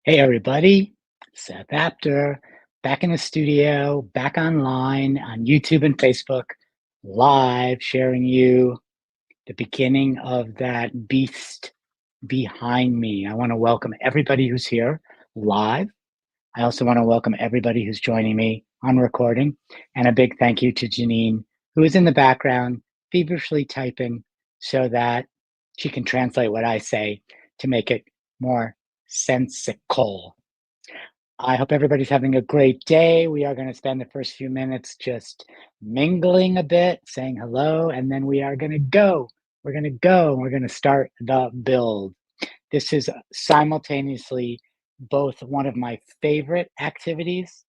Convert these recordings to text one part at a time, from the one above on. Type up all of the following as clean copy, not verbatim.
Hey everybody, Seth Apter, back in the studio, back online on YouTube and Facebook, live sharing you the beginning of that beast behind me. I want to welcome everybody who's here live. I also want to welcome everybody who's joining me on recording, and a big thank you to Janine, who is in the background feverishly typing so that she can translate what I say to make it more sensical. I hope everybody's having a great day. We are going to spend the first few minutes just mingling a bit, saying hello, and then we are going to go. We're going to go and we're going to start the build. This is simultaneously both one of my favorite activities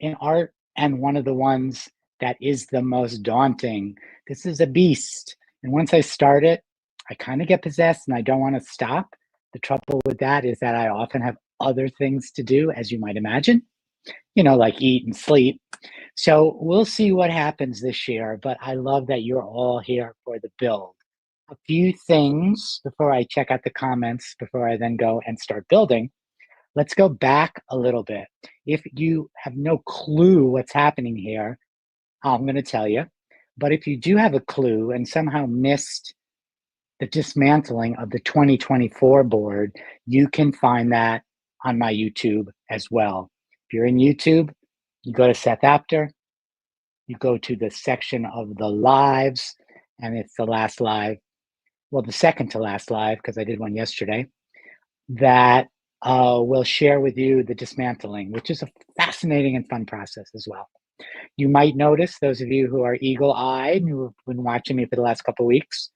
in art and one of the ones that is the most daunting. This is a beast. And once I start it, I kind of get possessed and I don't want to stop. The trouble with that is that I often have other things to do, as you might imagine, like eat and sleep. So we'll see what happens this year, but I love that you're all here for the build. A few things before I check out the comments, before I then go and start building. Let's go back a little bit. If you have no clue what's happening here, I'm going to tell you. But if you do have a clue and somehow missed the dismantling of the 2024 board, you can find that on my YouTube as well. If you're in YouTube, you go to Seth Apter, you go to the section of the lives, and it's the last live, well, the second to last live, because I did one yesterday, that will share with you the dismantling, which is a fascinating and fun process as well. You might notice, those of you who are eagle-eyed and who have been watching me for the last couple of weeks,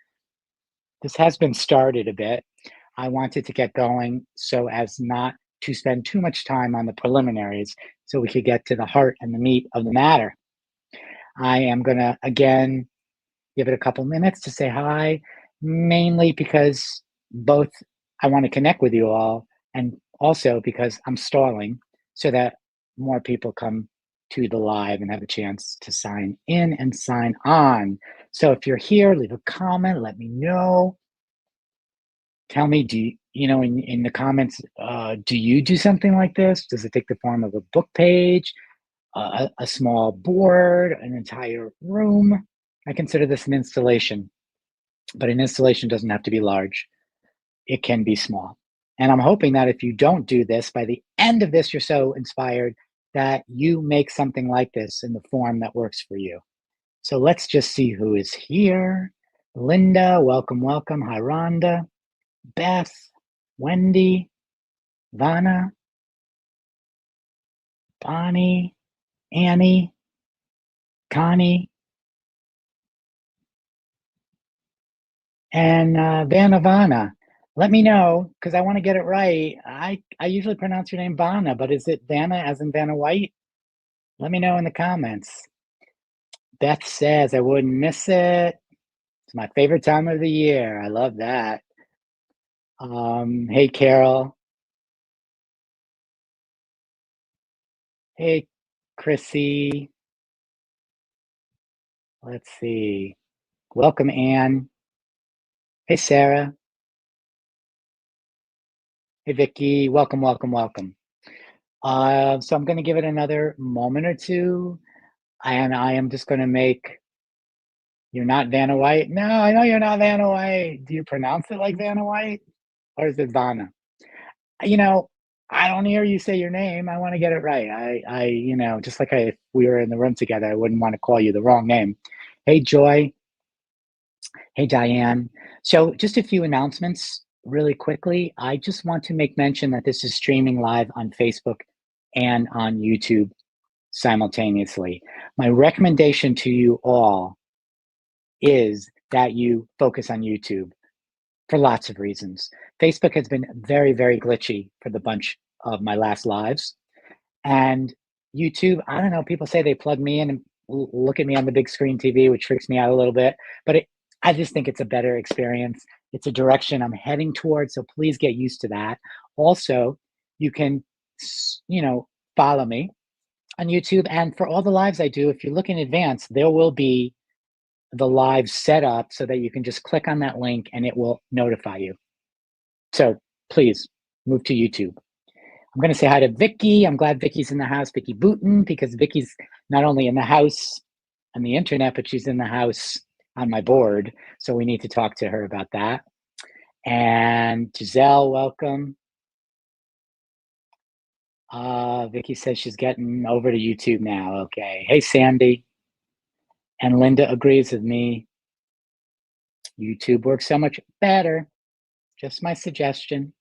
this has been started a bit. I wanted to get going so as not to spend too much time on the preliminaries so we could get to the heart and the meat of the matter. I am going to, again, give it a couple minutes to say hi, mainly because both I want to connect with you all and also because I'm stalling so that more people come to the live and have a chance to sign in and sign on. So if you're here, leave a comment, let me know. Tell me, in the comments, do you do something like this? Does it take the form of a book page, a small board, an entire room? I consider this an installation, but an installation doesn't have to be large. It can be small. And I'm hoping that if you don't do this, by the end of this, you're so inspired that you make something like this in the form that works for you. So let's just see who is here. Linda, welcome, welcome. Hi, Rhonda. Beth, Wendy, Vanna, Bonnie, Annie, Connie, and Vanna. Let me know, because I want to get it right. I usually pronounce your name Vanna, but is it Vanna as in Vanna White? Let me know in the comments. Beth says I wouldn't miss it. It's my favorite time of the year. I love that. Hey, Carol. Hey, Chrissy. Let's see. Welcome, Anne. Hey, Sarah. Hey, Vicky. Welcome, welcome, welcome. So I'm going to give it another moment or two, and I am just going to make. You're not Vanna White? No, I know you're not Vanna White. Do you pronounce it like Vanna White? Or is it Vanna? You know, I don't hear you say your name. I want to get it right. Just like if we were in the room together, I wouldn't want to call you the wrong name. Hey, Joy. Hey, Diane. So just a few announcements really quickly. I just want to make mention that this is streaming live on Facebook and on YouTube simultaneously. My recommendation to you all is that you focus on YouTube for lots of reasons. Facebook has been very, very glitchy for the bunch of my last lives. And YouTube, I don't know, people say they plug me in and look at me on the big screen TV, which freaks me out a little bit, but I just think it's a better experience. It's a direction I'm heading towards, so please get used to that. Also, you can, follow me on YouTube. And for all the lives I do, if you look in advance, there will be the live set up so that you can just click on that link and it will notify you. So please move to YouTube. I'm going to say hi to Vicky. I'm glad Vicky's in the house, Vicky Booten, because Vicky's not only in the house on the internet, but she's in the house on my board. So we need to talk to her about that. And Giselle, welcome. Vicky says she's getting over to YouTube now. Okay. Hey, Sandy. And Linda agrees with me. YouTube works so much better. Just my suggestion.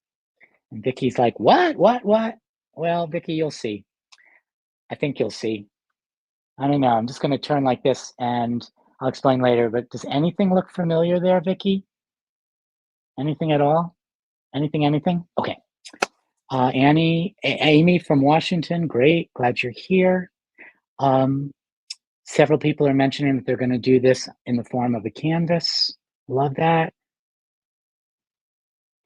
And Vicky's like, what? Well, Vicky, you'll see. I think you'll see. I don't know. I'm just going to turn like this and I'll explain later. But does anything look familiar there, Vicky? Anything at all? Anything? Okay. Amy from Washington, great. Glad you're here. Several people are mentioning that they're going to do this in the form of a canvas. Love that.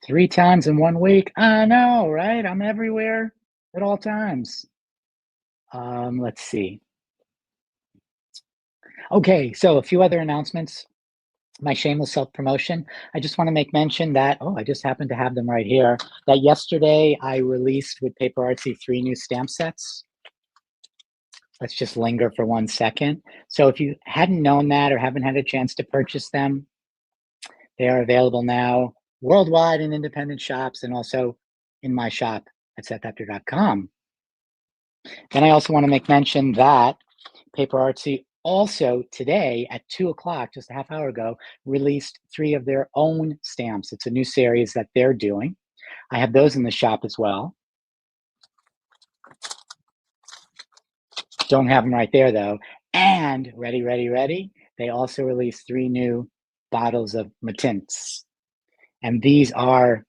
3 times in 1 week. I know, right? I'm everywhere at all times. Let's see. Okay, so a few other announcements. My shameless self-promotion. I just want to make mention that, I just happen to have them right here, that yesterday I released with Paper Artsy 3 new stamp sets. Let's just linger for 1 second. So if you hadn't known that or haven't had a chance to purchase them, they are available now worldwide in independent shops and also in my shop at sethapter.com. Then I also want to make mention that Paper Artsy also today at 2 o'clock, just a half hour ago, released 3 of their own stamps. It's a new series that they're doing. I have those in the shop as well. Don't have them right there though. And ready. They also released 3 new bottles of Matints. And these are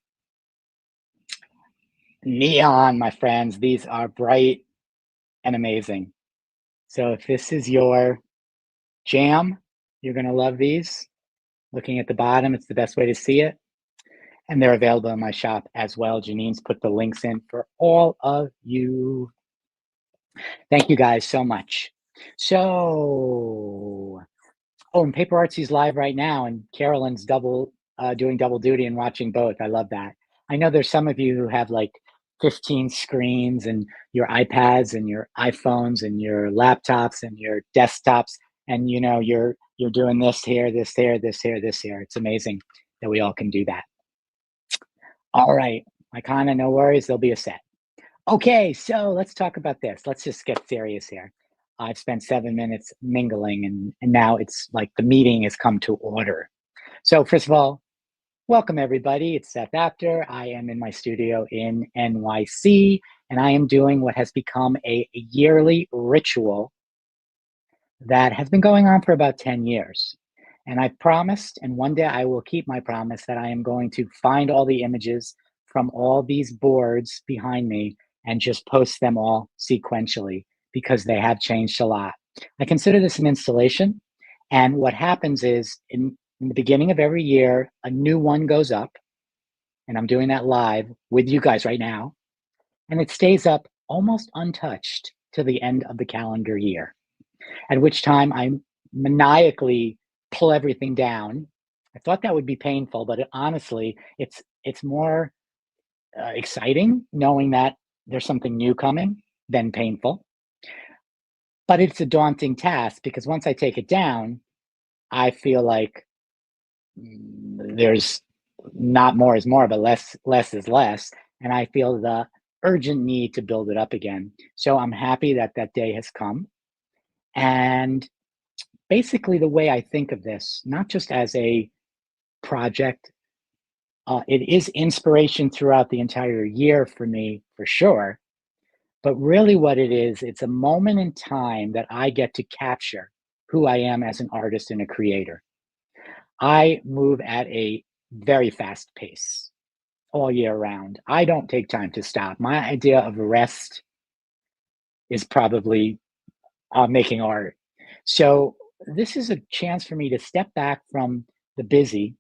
neon, my friends. These are bright and amazing. So if this is your jam, you're going to love these. Looking at the bottom, it's the best way to see it. And they're available in my shop as well. Janine's put the links in for all of you. Thank you guys so much. So, and Paper Artsy's live right now, and Carolyn's doing double duty and watching both. I love that. I know there's some of you who have like 15 screens and your iPads and your iPhones and your laptops and your desktops, and you're doing this here, this here, this here, this here. It's amazing that we all can do that. All right, Icona, no worries, there'll be a set. Okay, so let's talk about this. Let's just get serious here. I've spent 7 minutes mingling, and now it's like the meeting has come to order. So first of all, welcome everybody. It's Seth Apter. I am in my studio in NYC, and I am doing what has become a yearly ritual that has been going on for about 10 years. And I promised, and one day I will keep my promise, that I am going to find all the images from all these boards behind me and just post them all sequentially because they have changed a lot. I consider this an installation. And what happens is in the beginning of every year, a new one goes up. And I'm doing that live with you guys right now. And it stays up almost untouched to the end of the calendar year, at which time I maniacally pull everything down. I thought that would be painful, but honestly, it's more exciting knowing that there's something new coming than painful. But it's a daunting task because once I take it down, I feel like there's not more is more, but less is less. And I feel the urgent need to build it up again. So I'm happy that that day has come. And basically the way I think of this, not just as a project, it is inspiration throughout the entire year for me, for sure. But really what it is, it's a moment in time that I get to capture who I am as an artist and a creator. I move at a very fast pace all year round. I don't take time to stop. My idea of rest is probably making art. So this is a chance for me to step back from the busy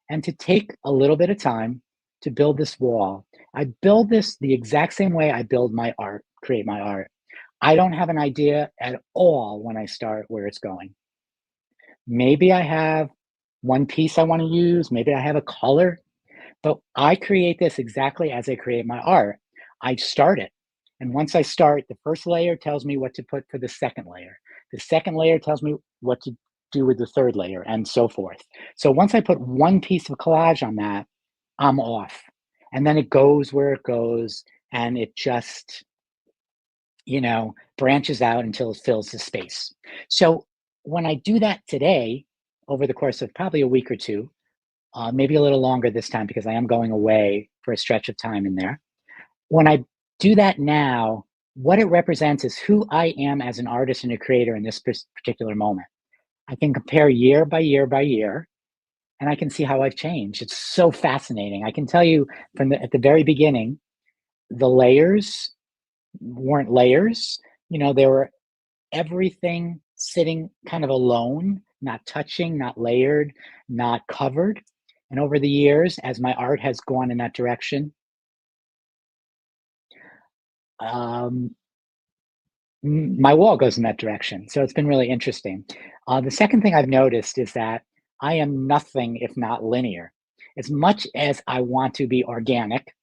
and to take a little bit of time to build this wall. I build this the exact same way I build my art, create my art. I don't have an idea at all when I start where it's going. Maybe I have one piece I want to use, maybe I have a color, but I create this exactly as I create my art. I start it. And once I start, the first layer tells me what to put for the second layer. The second layer tells me what to do with the third layer, and so forth. So once I put one piece of collage on that, I'm off. And then it goes where it goes, and it just, branches out until it fills the space. So when I do that today, over the course of probably a week or two, maybe a little longer this time because I am going away for a stretch of time in there. When I do that now, what it represents is who I am as an artist and a creator in this particular moment. I can compare year by year by year, and I can see how I've changed. It's so fascinating. I can tell you at the very beginning, the layers weren't layers. They were everything sitting kind of alone, not touching, not layered, not covered. And over the years, as my art has gone in that direction, um, my wall goes in that direction. So it's been really interesting. The second thing I've noticed is that I am nothing if not linear. As much as I want to be organic,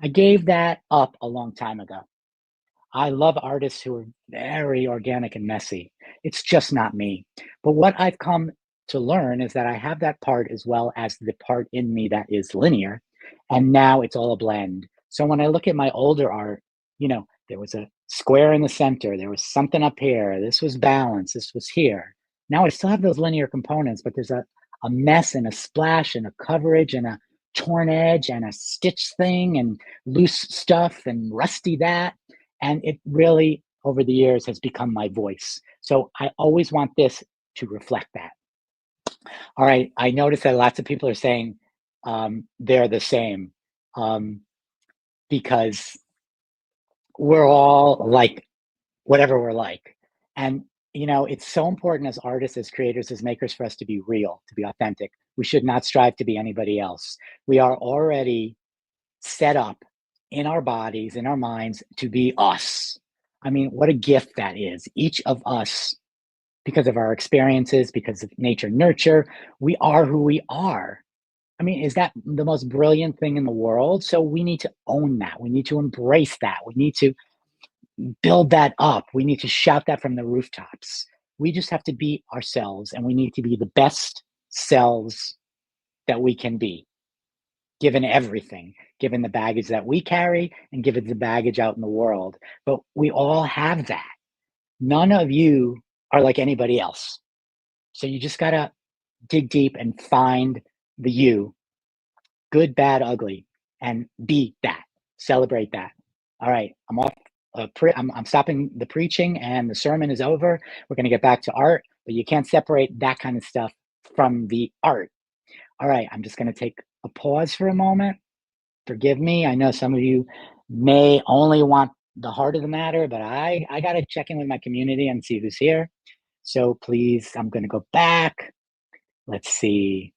I gave that up a long time ago. I love artists who are very organic and messy. It's just not me. But what I've come to learn is that I have that part as well as the part in me that is linear. And now it's all a blend. So when I look at my older art, there was a square in the center, there was something up here, this was balance, this was here. Now I still have those linear components, but there's a mess and a splash and a coverage and a torn edge and a stitch thing and loose stuff and rusty that. And it really, over the years, has become my voice. So I always want this to reflect that. All right. I noticed that lots of people are saying they're the same because we're all like whatever we're like. And, it's so important as artists, as creators, as makers for us to be real, to be authentic. We should not strive to be anybody else. We are already set up in our bodies, in our minds, to be us. I mean, what a gift that is. Each of us, because of our experiences, because of nature, nurture, we are who we are. I mean, is that the most brilliant thing in the world? So we need to own that. We need to embrace that. We need to build that up. We need to shout that from the rooftops. We just have to be ourselves, and we need to be the best selves that we can be, given everything, given the baggage that we carry and given the baggage out in the world. But we all have that. None of you are like anybody else. So you just got to dig deep and find the you, good, bad, ugly, and be that. Celebrate that. All right, I'm off. I'm stopping the preaching and the sermon is over. We're going to get back to art, but you can't separate that kind of stuff from the art. All right, I'm just going to take a pause for a moment. Forgive me. I know some of you may only want the heart of the matter, but I got to check in with my community and see who's here. So please, I'm going to go back. Let's see,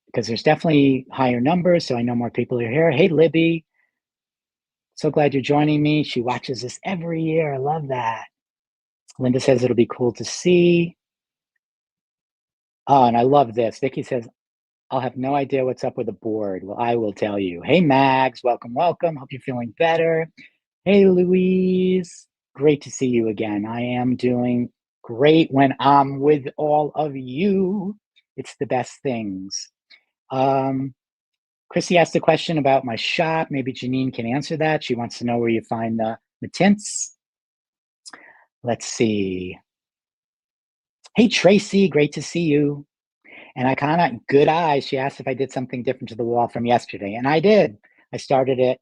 because there's definitely higher numbers. So I know more people are here. Hey, Libby. So glad you're joining me. She watches this every year. I love that. Linda says it'll be cool to see. Oh, and I love this. Vicky says, I'll have no idea what's up with the board. Well, I will tell you. Hey, Mags, welcome, welcome. Hope you're feeling better. Hey, Louise, great to see you again. I am doing great when I'm with all of you. It's the best things. Chrissy asked a question about my shop. Maybe Janine can answer that. She wants to know where you find the tints. Let's see. Hey, Tracy, great to see you. And I kind of, good eyes. She asked if I did something different to the wall from yesterday. And I did. I started it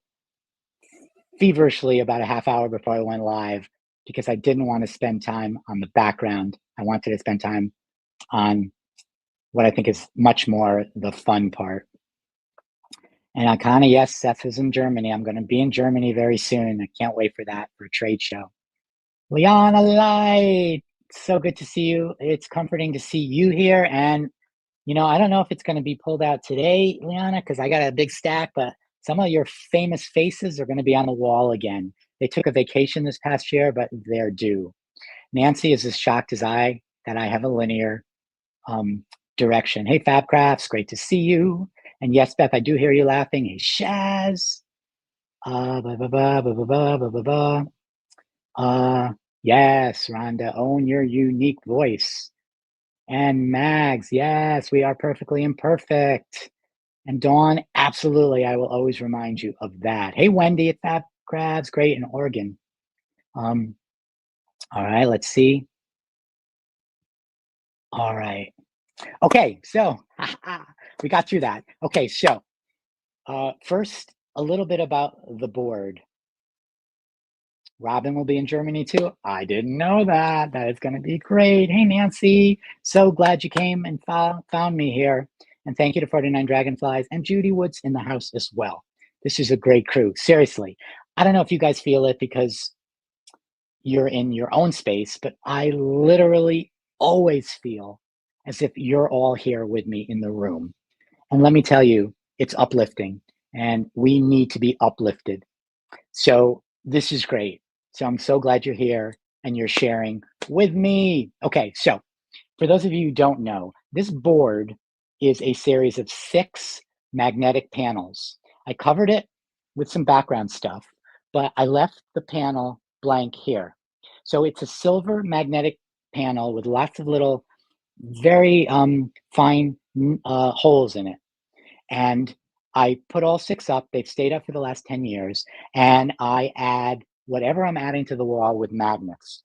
feverishly about a half hour before I went live because I didn't want to spend time on the background. I wanted to spend time on what I think is much more the fun part. And I kind of, yes, Seth is in Germany. I'm going to be in Germany very soon. I can't wait for that, for a trade show. Liana Light, so good to see you. It's comforting to see you here. And I don't know if it's going to be pulled out today, Liana, because I got a big stack, but some of your famous faces are going to be on the wall again. They took a vacation this past year, but they're due. Nancy is as shocked as I that I have a linear direction. Hey, Fabcrafts, great to see you. And yes, Beth, I do hear you laughing. Hey, Shaz. Ba, ba, ba, ba, ba, ba, ba, ba, ba. Uh, yes, Rhonda, own your unique voice. And Mags, yes, we are perfectly imperfect. And Dawn, absolutely, I will always remind you of that. Hey, Wendy at Fab Crabs, great in Oregon. Um, all right, let's see. All right. Okay, so we got through that. Okay, so first, a little bit about the board. Robin will be in Germany too. I didn't know that. That is going to be great. Hey, Nancy. So glad you came and found me here. And thank you to 49 Dragonflies and Judy Woods in the house as well. This is a great crew. Seriously. I don't know if you guys feel it because you're in your own space, but I literally always feel as if you're all here with me in the room. And let me tell you, it's uplifting and we need to be uplifted. So this is great. So I'm so glad you're here and you're sharing with me. Okay, so for those of you who don't know, this board is a series of 6 magnetic panels. I covered it with some background stuff, but I left the panel blank here. So it's a silver magnetic panel with lots of little, very fine holes in it. And I put all 6 up. They've stayed up for the last 10 years. And I add whatever I'm adding to the wall with magnets.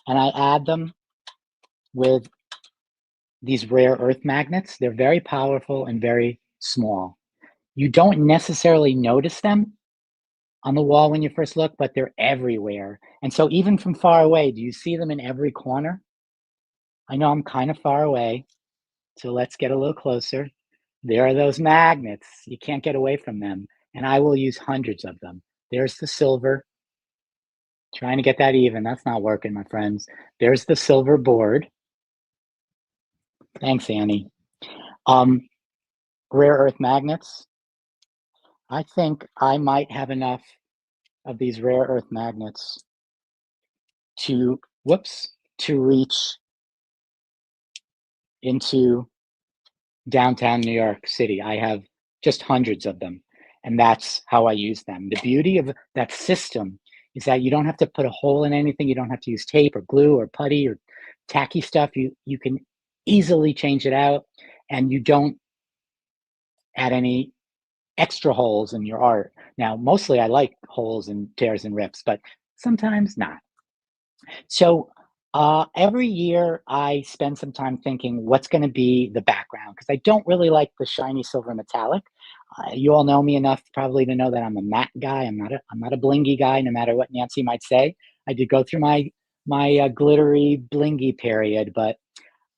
And I add them with these rare earth magnets. They're very powerful and very small. You don't necessarily notice them on the wall when you first look, but they're everywhere. And so even from far away, do you see them in every corner? I know I'm kind of far away, so let's get a little closer. There are those magnets. You can't get away from them. And I will use hundreds of them. There's the silver. Trying to get that even. That's not working, my friends. There's the silver board. Thanks, Annie. Um, Rare earth magnets. I think I might have enough of these rare earth magnets to, whoops, to reach into downtown New York City. I have just hundreds of them, and that's how I use them. The beauty of that system is that you don't have to put a hole in anything. You don't have to use tape or glue or putty or tacky stuff. You can easily change it out, and you don't add any extra holes in your art. Now, mostly I like holes and tears and rips, but sometimes not. So every year I spend some time thinking what's going to be the background because I don't really like the shiny silver metallic. You all know me enough probably to know that I'm a matte guy. I'm not a blingy guy, no matter what Nancy might say. I did go through my glittery blingy period, but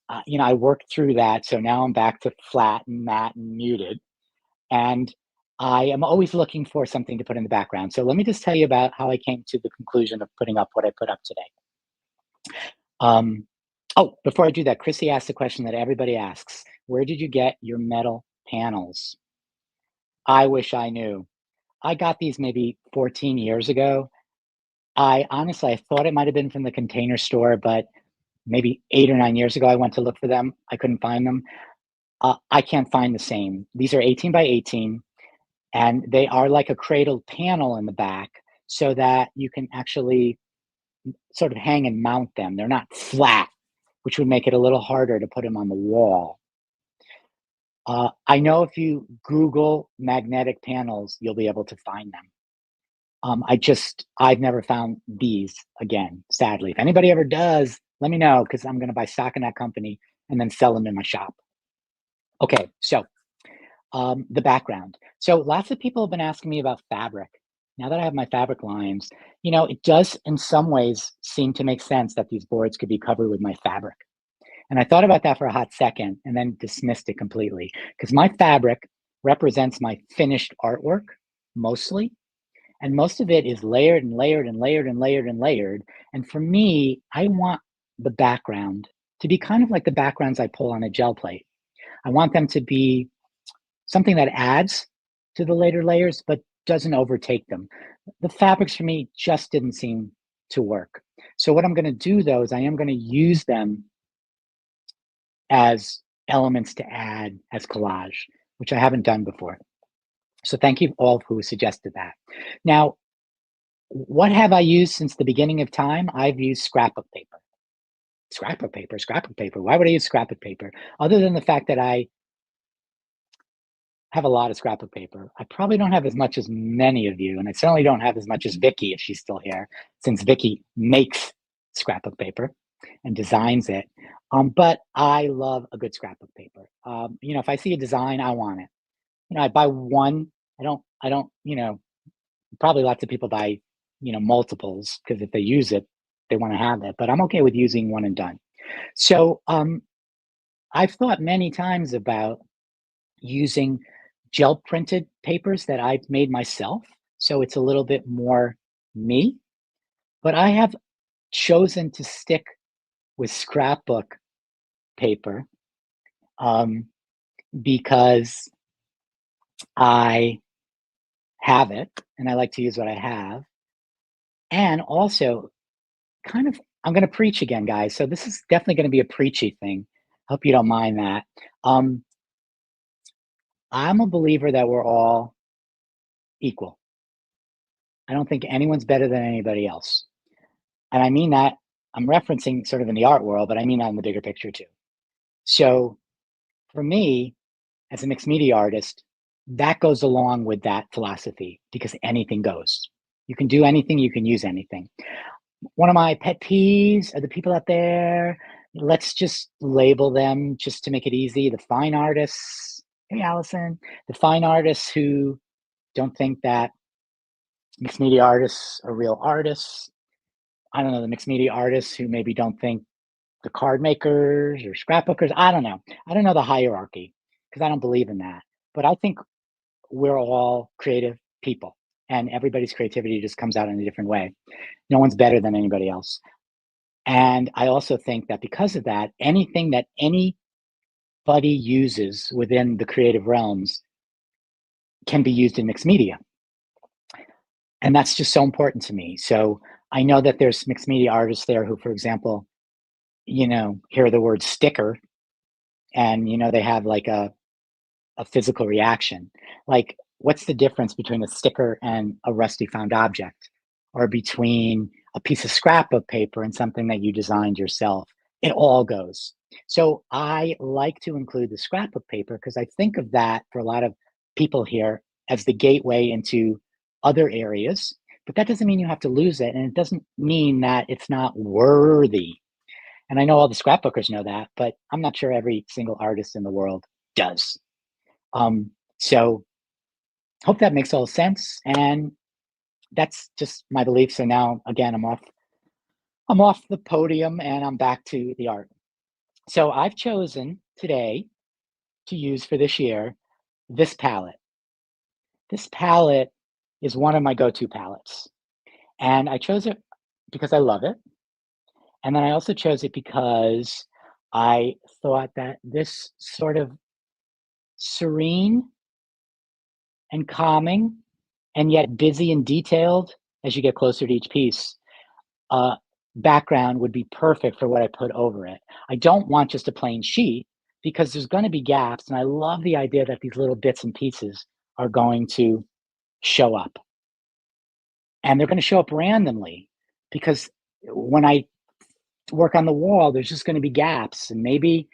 I worked through that. So now I'm back to flat and matte and muted. And I am always looking for something to put in the background. So let me just tell you about how I came to the conclusion of putting up what I put up today. Um, oh, before I do that, Chrissy asked the question that everybody asks. Where did you get your metal panels? I wish I knew. I got these maybe 14 years ago. I honestly, I thought it might have been from the Container Store, but maybe 8 or 9 years ago, I went to look for them. I couldn't find them. I can't find the same. These are 18 by 18, and they are like a cradled panel in the back so that you can actually sort of hang and mount them. They're not flat, which would make it a little harder to put them on the wall. I know if you Google magnetic panels, you'll be able to find them. I've never found these again, sadly. If anybody ever does, let me know because I'm going to buy stock in that company and then sell them in my shop. Okay, so the background. So lots of people have been asking me about fabric. Now that I have my fabric lines, it does in some ways seem to make sense that these boards could be covered with my fabric. And I thought about that for a hot second and then dismissed it completely because my fabric represents my finished artwork mostly. And most of it is layered and layered and layered and layered and layered. And for me, I want the background to be kind of like the backgrounds I pull on a gel plate. I want them to be something that adds to the later layers, but doesn't overtake them. The fabrics for me just didn't seem to work. So what I'm going to do though is I am going to use them as elements to add as collage, which I haven't done before. So thank you all who suggested that. Now, what have I used since the beginning of time? I've used scrapbook paper. Scrapbook paper, scrapbook paper. Why would I use scrapbook paper? Other than the fact that I have a lot of scrapbook paper. I probably don't have as much as many of you, and I certainly don't have as much as Vicky if she's still here, since Vicky makes scrapbook paper and designs it. But I love a good scrapbook paper. If I see a design, I want it. I buy one. I don't, probably lots of people buy, multiples because if they use it, they want to have it. But I'm okay with using one and done. So I've thought many times about using gel printed papers that I've made myself. So it's a little bit more me, but I have chosen to stick with scrapbook paper um, because I have it and I like to use what I have. And also, I'm going to preach again, guys. So this is definitely going to be a preachy thing. Hope you don't mind that. Um, I'm a believer that we're all equal. I don't think anyone's better than anybody else. And I mean that I'm referencing sort of in the art world, but I mean that in the bigger picture too. So for me, as a mixed media artist, that goes along with that philosophy because anything goes. You can do anything, you can use anything. One of my pet peeves are the people out there, let's just label them just to make it easy, the fine artists. Hey, Allison, the fine artists who don't think that mixed media artists are real artists. I don't know, the mixed media artists who maybe don't think the card makers or scrapbookers. I don't know. I don't know the hierarchy because I don't believe in that. But I think we're all creative people and everybody's creativity just comes out in a different way. No one's better than anybody else. And I also think that because of that, anything that anybody uses within the creative realms can be used in mixed media. And that's just so important to me. So I know that there's mixed media artists there who, for example, hear the word sticker and, they have like a physical reaction. Like, what's the difference between a sticker and a rusty found object, or between a piece of scrapbook paper and something that you designed yourself? It all goes. So I like to include the scrapbook paper because I think of that for a lot of people here as the gateway into other areas. But that doesn't mean you have to lose it. And it doesn't mean that it's not worthy. And I know all the scrapbookers know that, but I'm not sure every single artist in the world does. So hope that makes all sense. And that's just my belief. So now again, I'm off the podium and I'm back to the art. So I've chosen today to use for this year this palette. This palette is one of my go-to palettes. And I chose it because I love it. And then I also chose it because I thought that this sort of serene and calming and yet busy and detailed as you get closer to each piece uh, background would be perfect for what I put over it. I don't want just a plain sheet because there's going to be gaps, and I love the idea that these little bits and pieces are going to show up, and they're going to show up randomly because when I work on the wall, there's just going to be gaps, and maybe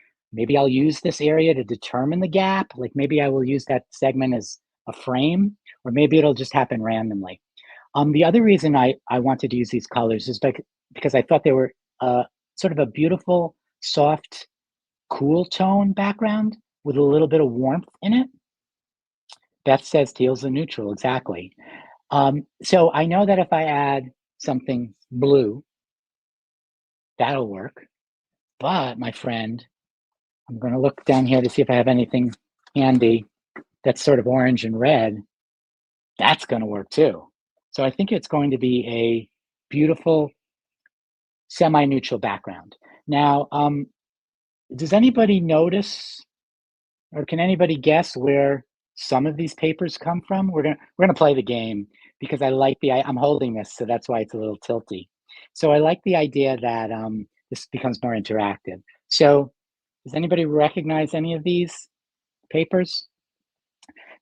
I'll use this area to determine the gap. Like maybe I will use that segment as a frame, or maybe it'll just happen randomly. The other reason I wanted to use these colors is because I thought they were sort of a beautiful, soft, cool tone background with a little bit of warmth in it. Beth says teal's a neutral, exactly. So I know that if I add something blue, that'll work. But my friend, I'm going to look down here to see if I have anything handy that's sort of orange and red. That's going to work too. So I think it's going to be a beautiful semi-neutral background. Now, does anybody notice, or can anybody guess where some of these papers come from? We're gonna play the game because I'm holding this, so that's why it's a little tilty. So I like the idea that this becomes more interactive. So does anybody recognize any of these papers?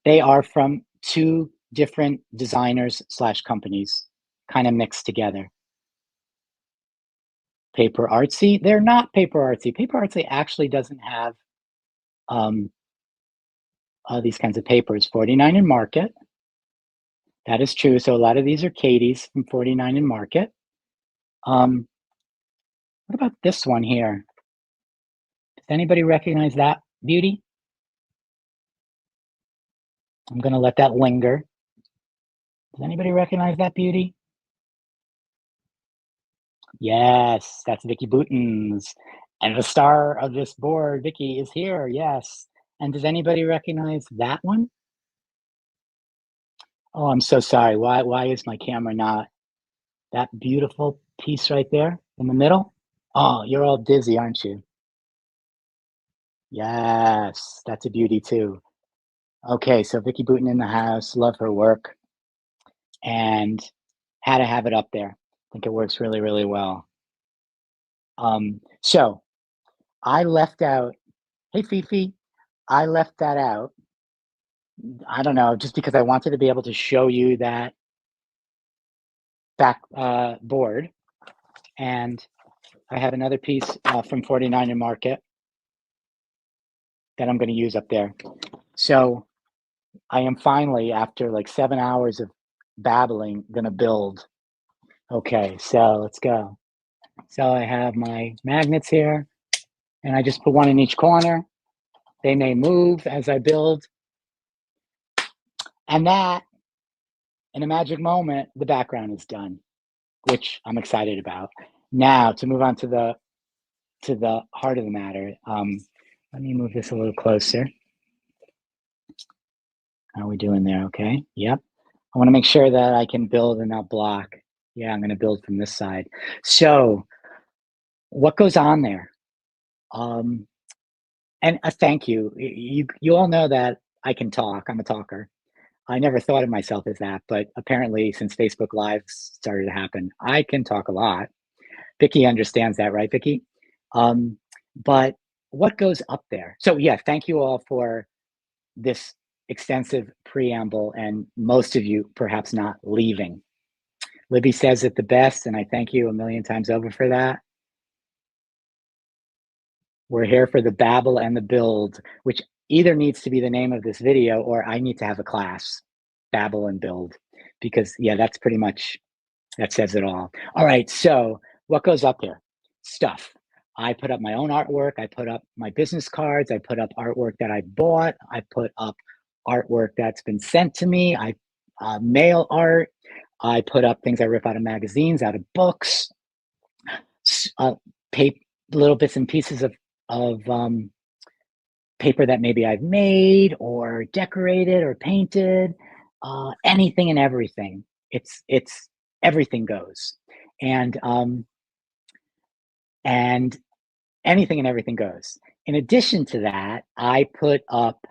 They are from two different designers slash companies kind of mixed together. Paper Artsy, they're not Paper Artsy. Paper Artsy actually doesn't have um, these kinds of papers. 49 and Market, that is true. So a lot of these are Katie's from 49 and Market. What about this one here? Does anybody recognize that beauty? I'm going to let that linger. Does anybody recognize that beauty? Yes, that's Vicky Boutins. And the star of this board, Vicky, is here. Yes. And does anybody recognize that one? Oh, I'm so sorry. Why is my camera not that beautiful piece right there in the middle? Oh, you're all dizzy, aren't you? Yes, that's a beauty too. Okay, so Vicky Boutin in the house, love her work, and had to have it up there. I think it works really, really well. So I left out, hey Fifi, I left that out. I don't know, just because I wanted to be able to show you that back board. And I have another piece from 49 and Market that I'm going to use up there. So I am finally, after like 7 hours of babbling, going to build. Okay, so let's go. So I have my magnets here, and I just put one in each corner. They may move as I build. And that, in a magic moment, the background is done, which I'm excited about. Now, to move on to the heart of the matter, let me move this a little closer. How are we doing there? Okay. Yep. I want to make sure that I can build and not block. Yeah, I'm going to build from this side. So, what goes on there? And a thank you. You all know that I can talk. I'm a talker. I never thought of myself as that, but apparently, since Facebook Live started to happen, I can talk a lot. Vicky understands that, right, Vicky? But what goes up there? So, yeah, thank you all for this extensive preamble, and most of you perhaps not leaving. Libby says it the best, and I thank you a million times over for that. We're here for the babble and the build, which either needs to be the name of this video or I need to have a class, babble and build, because yeah, that's pretty much, that says it all. All right, so what goes up here? Stuff. I put up my own artwork. I put up my business cards. I put up artwork that I bought. I put up artwork that's been sent to me. I mail art. I put up things I rip out of magazines, out of books, paper, little bits and pieces of paper that maybe I've made or decorated or painted, anything and everything. It's everything goes, and and anything and everything goes. In addition to that, I put up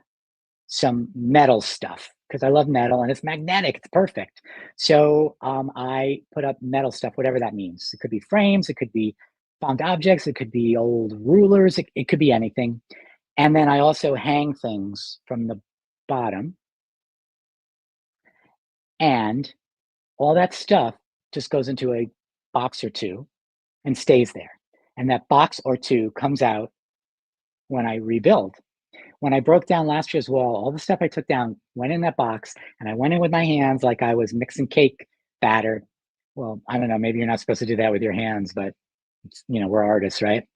some metal stuff because I love metal and it's magnetic. It's perfect. So I put up metal stuff, whatever that means. It could be frames, it could be found objects, it could be old rulers, it could be anything. And then I also hang things from the bottom, and all that stuff just goes into a box or two and stays there. And that box or two comes out when I rebuild. When I broke down last year's wall, all the stuff I took down went in that box, and I went in with my hands like I was mixing cake batter. Well, I don't know, maybe you're not supposed to do that with your hands, but we're artists, right?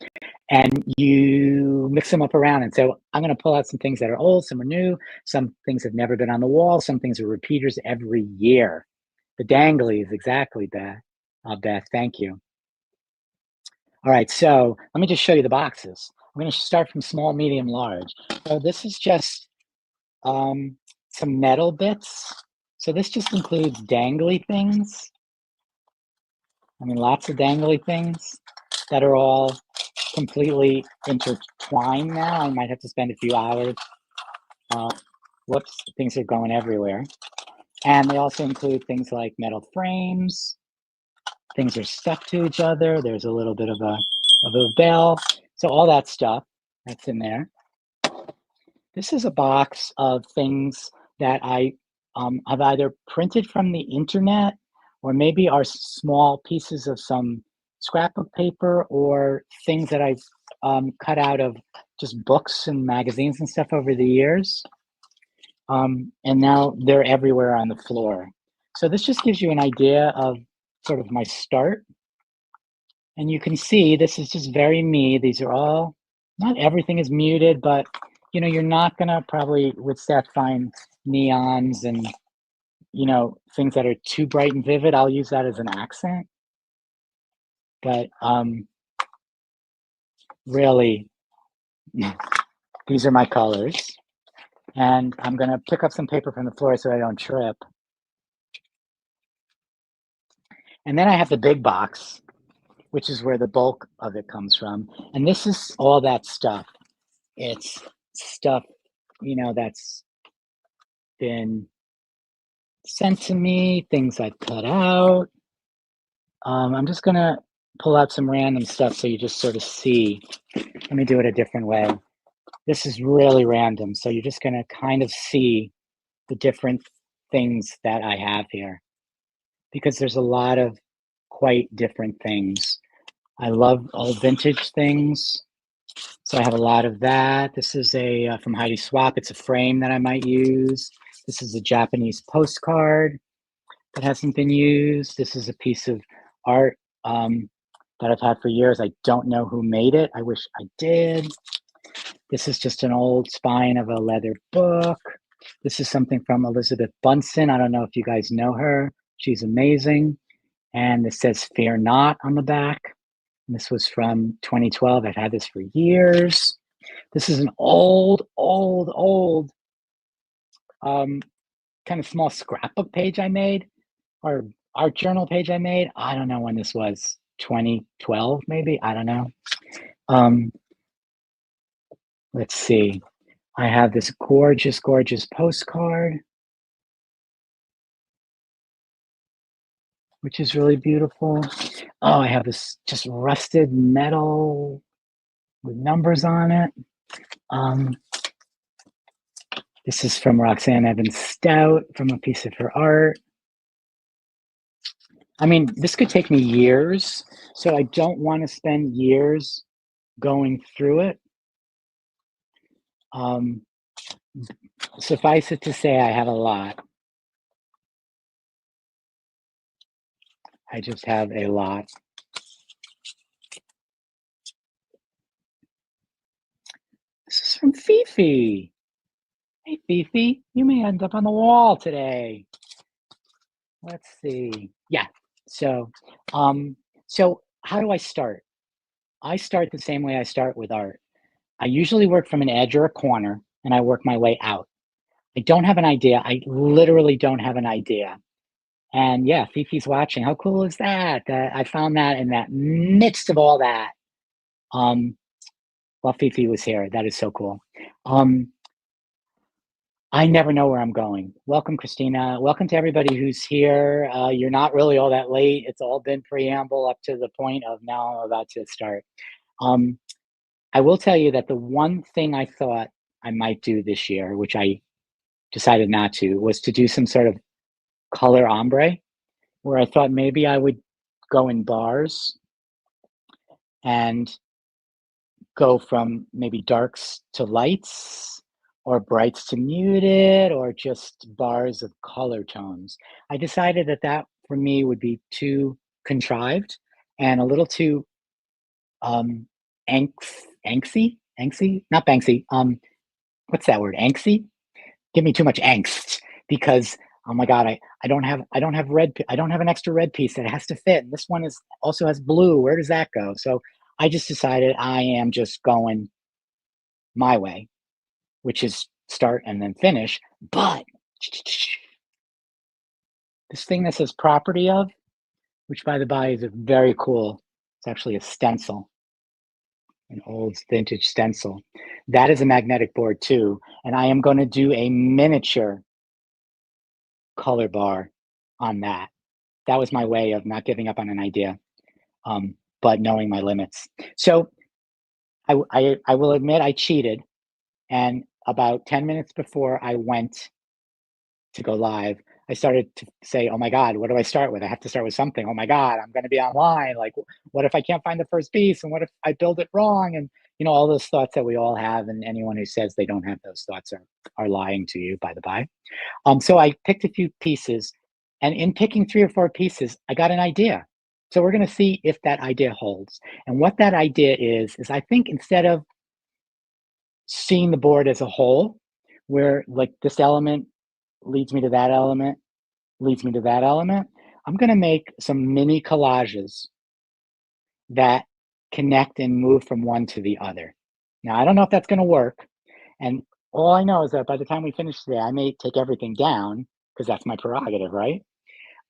And you mix them up around. And so I'm going to pull out some things that are old, some are new, some things have never been on the wall, some things are repeaters every year. The danglies, exactly, Beth. Beth, thank you. All right, so let me just show you the boxes. I'm going to start from small, medium, large. So this is just some metal bits. So this just includes dangly things. I mean, lots of dangly things that are all completely intertwined now. I might have to spend a few hours. Whoops, things are going everywhere. And they also include things like metal frames. Things are stuck to each other. There's a little bit of a bell. So all that stuff that's in there. This is a box of things that I I've either printed from the internet or maybe are small pieces of some scrapbook paper or things that I've cut out of just books and magazines and stuff over the years. And now they're everywhere on the floor. So this just gives you an idea of sort of my start. And you can see this is just very me. These are all, not everything is muted, but you're not gonna probably with Seth find neons and things that are too bright and vivid. I'll use that as an accent. But really, these are my colors. And I'm gonna pick up some paper from the floor so I don't trip. And then I have the big box, which is where the bulk of it comes from. And this is all that stuff. It's stuff, that's been sent to me, things I've cut out. I'm just gonna pull out some random stuff so you just sort of see. Let me do it a different way. This is really random, so you're just gonna kind of see the different things that I have here because there's a lot of quite different things. I love old vintage things, so I have a lot of that. This is a from Heidi Swap. It's a frame that I might use. This is a Japanese postcard that hasn't been used. This is a piece of art that I've had for years. I don't know who made it. I wish I did. This is just an old spine of a leather book. This is something from Elizabeth Bunsen. I don't know if you guys know her. She's amazing. And it says "Fear Not" on the back. And this was from 2012. I've had this for years. This is an old kind of small scrapbook page I made, or art journal page I made. I don't know when this was, 2012 maybe. I don't know. Let's see. I have this gorgeous postcard, which is really beautiful. Oh, I have this just rusted metal with numbers on it. This is from Roxanne Evans Stout from a piece of her art. I mean, this could take me years, so I don't want to spend years going through it. Suffice it to say, I have a lot. I just have a lot. This is from Fifi. Hey, Fifi, you may end up on the wall today. Let's see. Yeah. So, so how do I start? I start the same way I start with art. I usually work from an edge or a corner, and I work my way out. I don't have an idea. I literally don't have an idea. And yeah, Fifi's watching. How cool is that? I found that in that midst of all that. While Fifi was here. That is so cool. I never know where I'm going. Welcome, Christina. Welcome to everybody who's here. You're not really all that late. It's all been preamble up to the point of now I'm about to start. I will tell you that the one thing I thought I might do this year, which I decided not to, was to do some sort of color ombre, where I thought maybe I would go in bars and go from maybe darks to lights or brights to muted or just bars of color tones. I decided that that for me would be too contrived and a little too um angsty, not banksy. What's that word? Angsty? Give me too much angst because oh my god, I don't have an extra red piece that has to fit. And this one is also has blue. Where does that go? So I just decided I am just going my way, which is start and then finish. But this thing that says property of, which by the by is a very cool, it's actually a stencil, an old vintage stencil. That is a magnetic board too. And I am going to do a miniature color bar on that. That was my way of not giving up on an idea, but knowing my limits. So I will admit I cheated. And about 10 minutes before I went to go live, I started to say, "Oh my god, what do I start with? I have to start with something. Oh my god, I'm gonna be online. Like, what if I can't find the first piece? And what if I build it wrong?" And all those thoughts that we all have, and anyone who says they don't have those thoughts are lying to you, by the by. So I picked a few pieces, and in picking 3 or 4 pieces, I got an idea. So we're gonna see if that idea holds. And what that idea is I think instead of seeing the board as a whole, where like this element leads me to that element, leads me to that element, I'm gonna make some mini collages that connect and move from one to the other. Now, I don't know if that's gonna work, and all I know is that by the time we finish today, I may take everything down because that's my prerogative, right?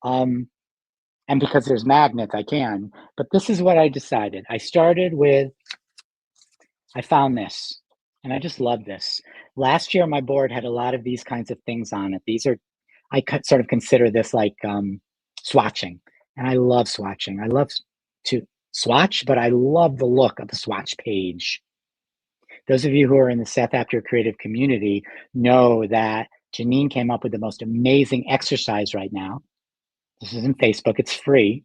Um, and because there's magnets, I can. But this is what I decided. I found this, and I just love this. Last year, my board had a lot of these kinds of things on it. Sort of consider this like swatching, and I love swatching. I love to swatch, but I love the look of the swatch page. Those of you who are in the Seth Apter creative community know that Janine came up with the most amazing exercise right now. This is in Facebook, it's free.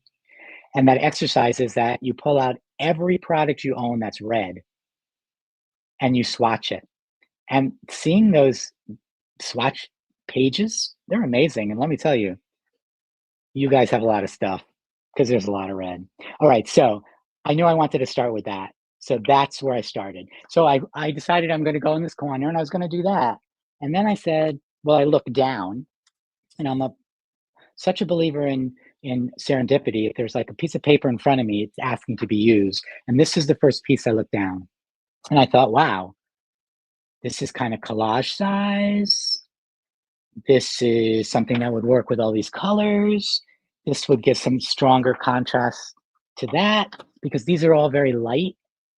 And that exercise is that you pull out every product you own that's red and you swatch it. And seeing those swatch pages, they're amazing. And let me tell you, you guys have a lot of stuff because there's a lot of red. All right, so I knew I wanted to start with that. So that's where I started. So I decided I'm going to go in this corner and I was going to do that. And then I said, well, I looked down and such a believer in serendipity. If there's like a piece of paper in front of me, it's asking to be used. And this is the first piece I looked down. And I thought, wow, this is kind of collage size. This is something that would work with all these colors. This would give some stronger contrast to that because these are all very light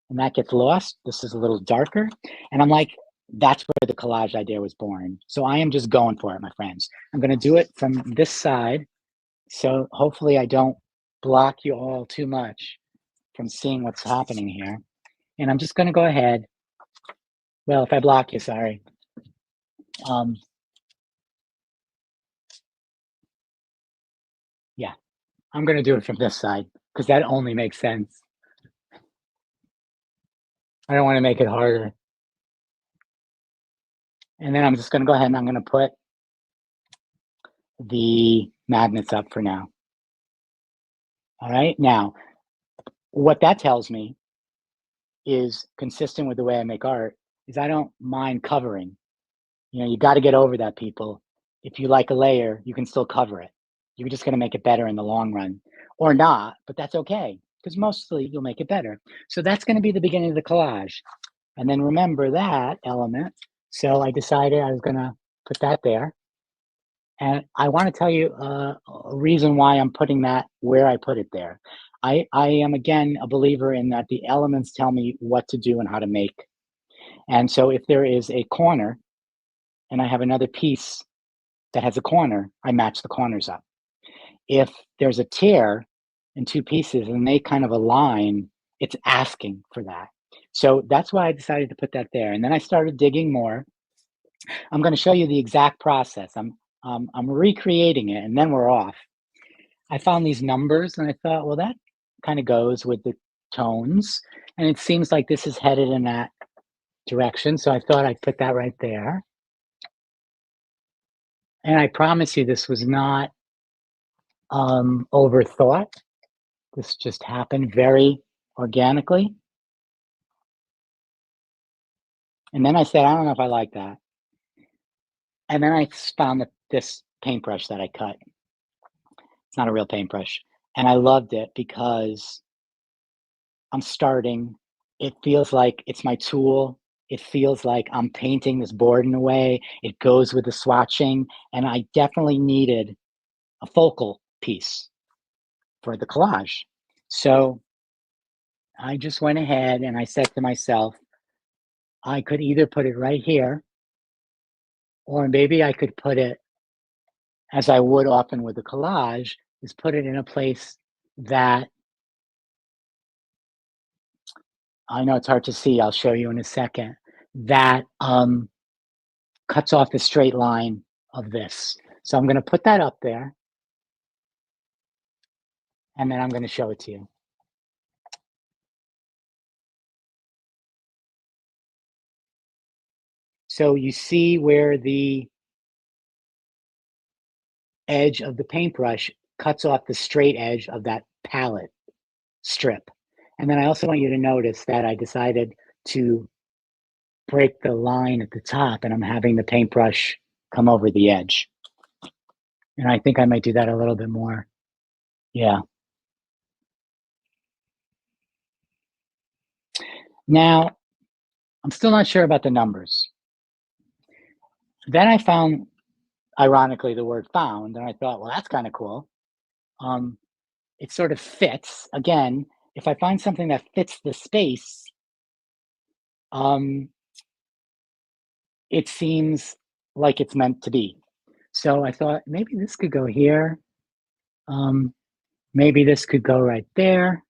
and that gets lost. This is a little darker. And I'm like, that's where the collage idea was born. So I am just going for it, my friends. I'm going to do it from this side. So hopefully I don't block you all too much from seeing what's happening here. And I'm just going to go ahead. Well, if I block you, sorry. Yeah, I'm going to do it from this side because that only makes sense. I don't want to make it harder. And then I'm just going to go ahead and I'm going to put the magnets up for now. All right. Now, what that tells me is consistent with the way I make art is I don't mind covering. You got to get over that, people. If you like a layer, you can still cover it. You're just going to make it better in the long run or not, but that's okay because mostly you'll make it better. So that's going to be the beginning of the collage. And then remember that element. So I decided I was going to put that there. And I want to tell you a reason why I'm putting that where I put it there. I am, again, a believer in that the elements tell me what to do and how to make. And so if there is a corner and I have another piece that has a corner, I match the corners up. If there's a tear in two pieces and they kind of align, it's asking for that. So that's why I decided to put that there. And then I started digging more. I'm going to show you the exact process. I'm recreating it, and then we're off. I found these numbers, and I thought, well, that kind of goes with the tones, and it seems like this is headed in that direction. So I thought I'd put that right there. And I promise you, this was not overthought. This just happened very organically. And then I said, I don't know if I like that. And then I found this paintbrush that I cut. It's not a real paintbrush. And I loved it because I'm starting. It feels like it's my tool. It feels like I'm painting this board in a way. It goes with the swatching. And I definitely needed a focal piece for the collage. So I just went ahead and I said to myself, I could either put it right here, or maybe I could put it, as I would often with a collage, is put it in a place that I know it's hard to see. I'll show you in a second. That cuts off the straight line of this. So I'm going to put that up there, and then I'm going to show it to you. So you see where the edge of the paintbrush cuts off the straight edge of that palette strip. And then I also want you to notice that I decided to break the line at the top, and I'm having the paintbrush come over the edge. And I think I might do that a little bit more. Yeah. Now, I'm still not sure about the numbers. Then I found, ironically, the word found, and I thought, well, that's kind of cool. Um, it sort of fits. Again, if I find something that fits the space, um, it seems like it's meant to be. So I thought maybe this could go here. Um, maybe this could go right there.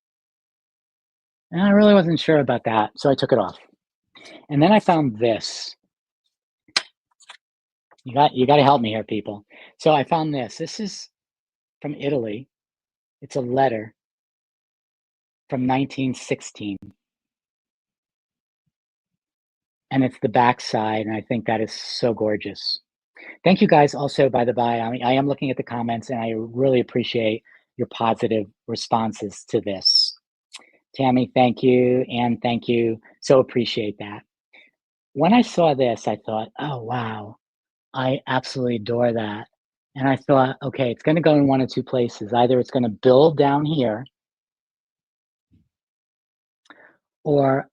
And I really wasn't sure about that, so I took it off. And then I found this. You got to help me here, people. So I found this. This is from Italy. It's a letter from 1916, and it's the back side, and I think that is so gorgeous. Thank you guys also, by the by. I mean, I am looking at the comments, and I really appreciate your positive responses to this. Tammy, thank you, and thank you. So appreciate that. When I saw this, I thought, oh, wow, I absolutely adore that. And I thought, okay, it's going to go in one of two places. Either it's going to build down here, or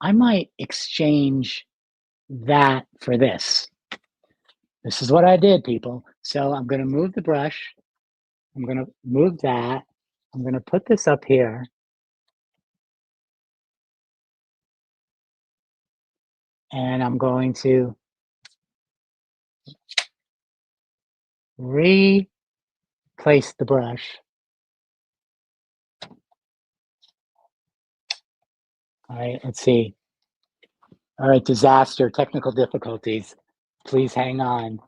I might exchange that for this. This is what I did, people. So I'm going to move the brush. I'm going to move that. I'm going to put this up here. And I'm going to replace the brush. All right, let's see. All right, disaster, technical difficulties. Please hang on.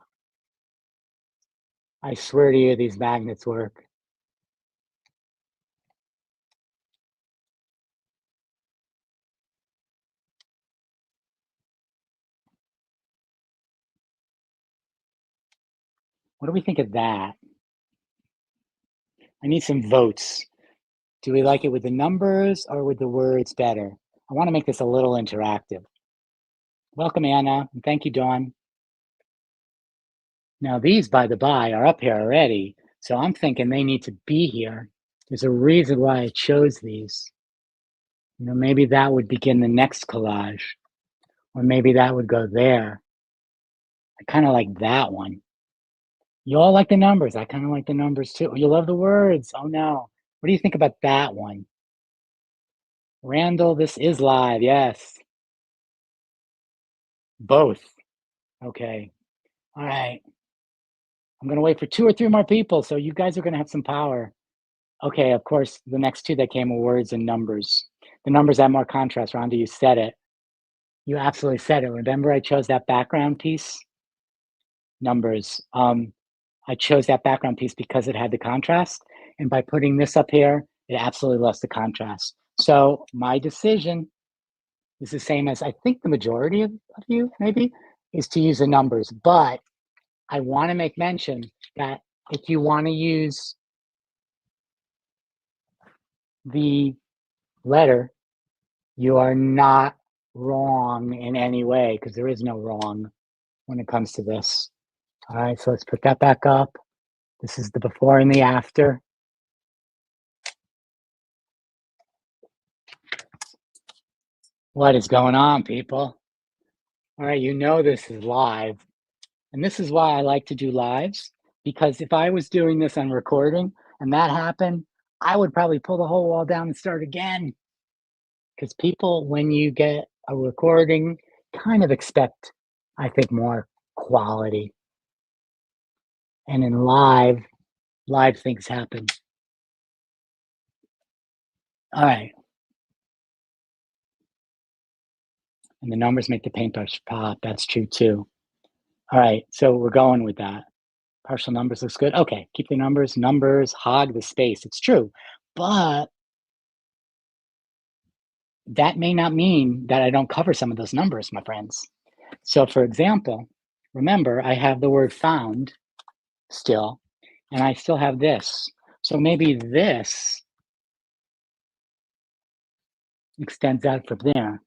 I swear to you, these magnets work. What do we think of that? I need some votes. Do we like it with the numbers or with the words better? I want to make this a little interactive. Welcome, Anna, and thank you, Dawn. Now, these, by the by, are up here already, so I'm thinking they need to be here. There's a reason why I chose these. You know, maybe that would begin the next collage, or maybe that would go there. I kind of like that one. You all like the numbers. I kind of like the numbers too. You love the words. Oh no. What do you think about that one? Randall, this is live. Yes. Both. Okay. All right. I'm going to wait for 2 or 3 more people. So you guys are going to have some power. Okay. Of course, the next two that came were words and numbers. The numbers add more contrast. Rhonda, you said it. You absolutely said it. Remember, I chose that background piece? Numbers. I chose that background piece because it had the contrast. And by putting this up here, it absolutely lost the contrast. So my decision is the same as I think the majority of you maybe is to use the numbers. But I want to make mention that if you want to use the letter, you are not wrong in any way because there is no wrong when it comes to this. All right, so let's put that back up. This is the before and the after. What is going on, people? All right, you know this is live. And this is why I like to do lives, because if I was doing this on recording and that happened, I would probably pull the whole wall down and start again. Because people, when you get a recording, kind of expect, I think, more quality. And in live things happen. All right. And the numbers make the paintbrush pop. That's true too. All right. So we're going with that. Partial numbers looks good. Okay, keep the numbers. Numbers hog the space. It's true. But that may not mean that I don't cover some of those numbers, my friends. So for example, remember I have the word found still, and I still have this. So maybe this extends out from there.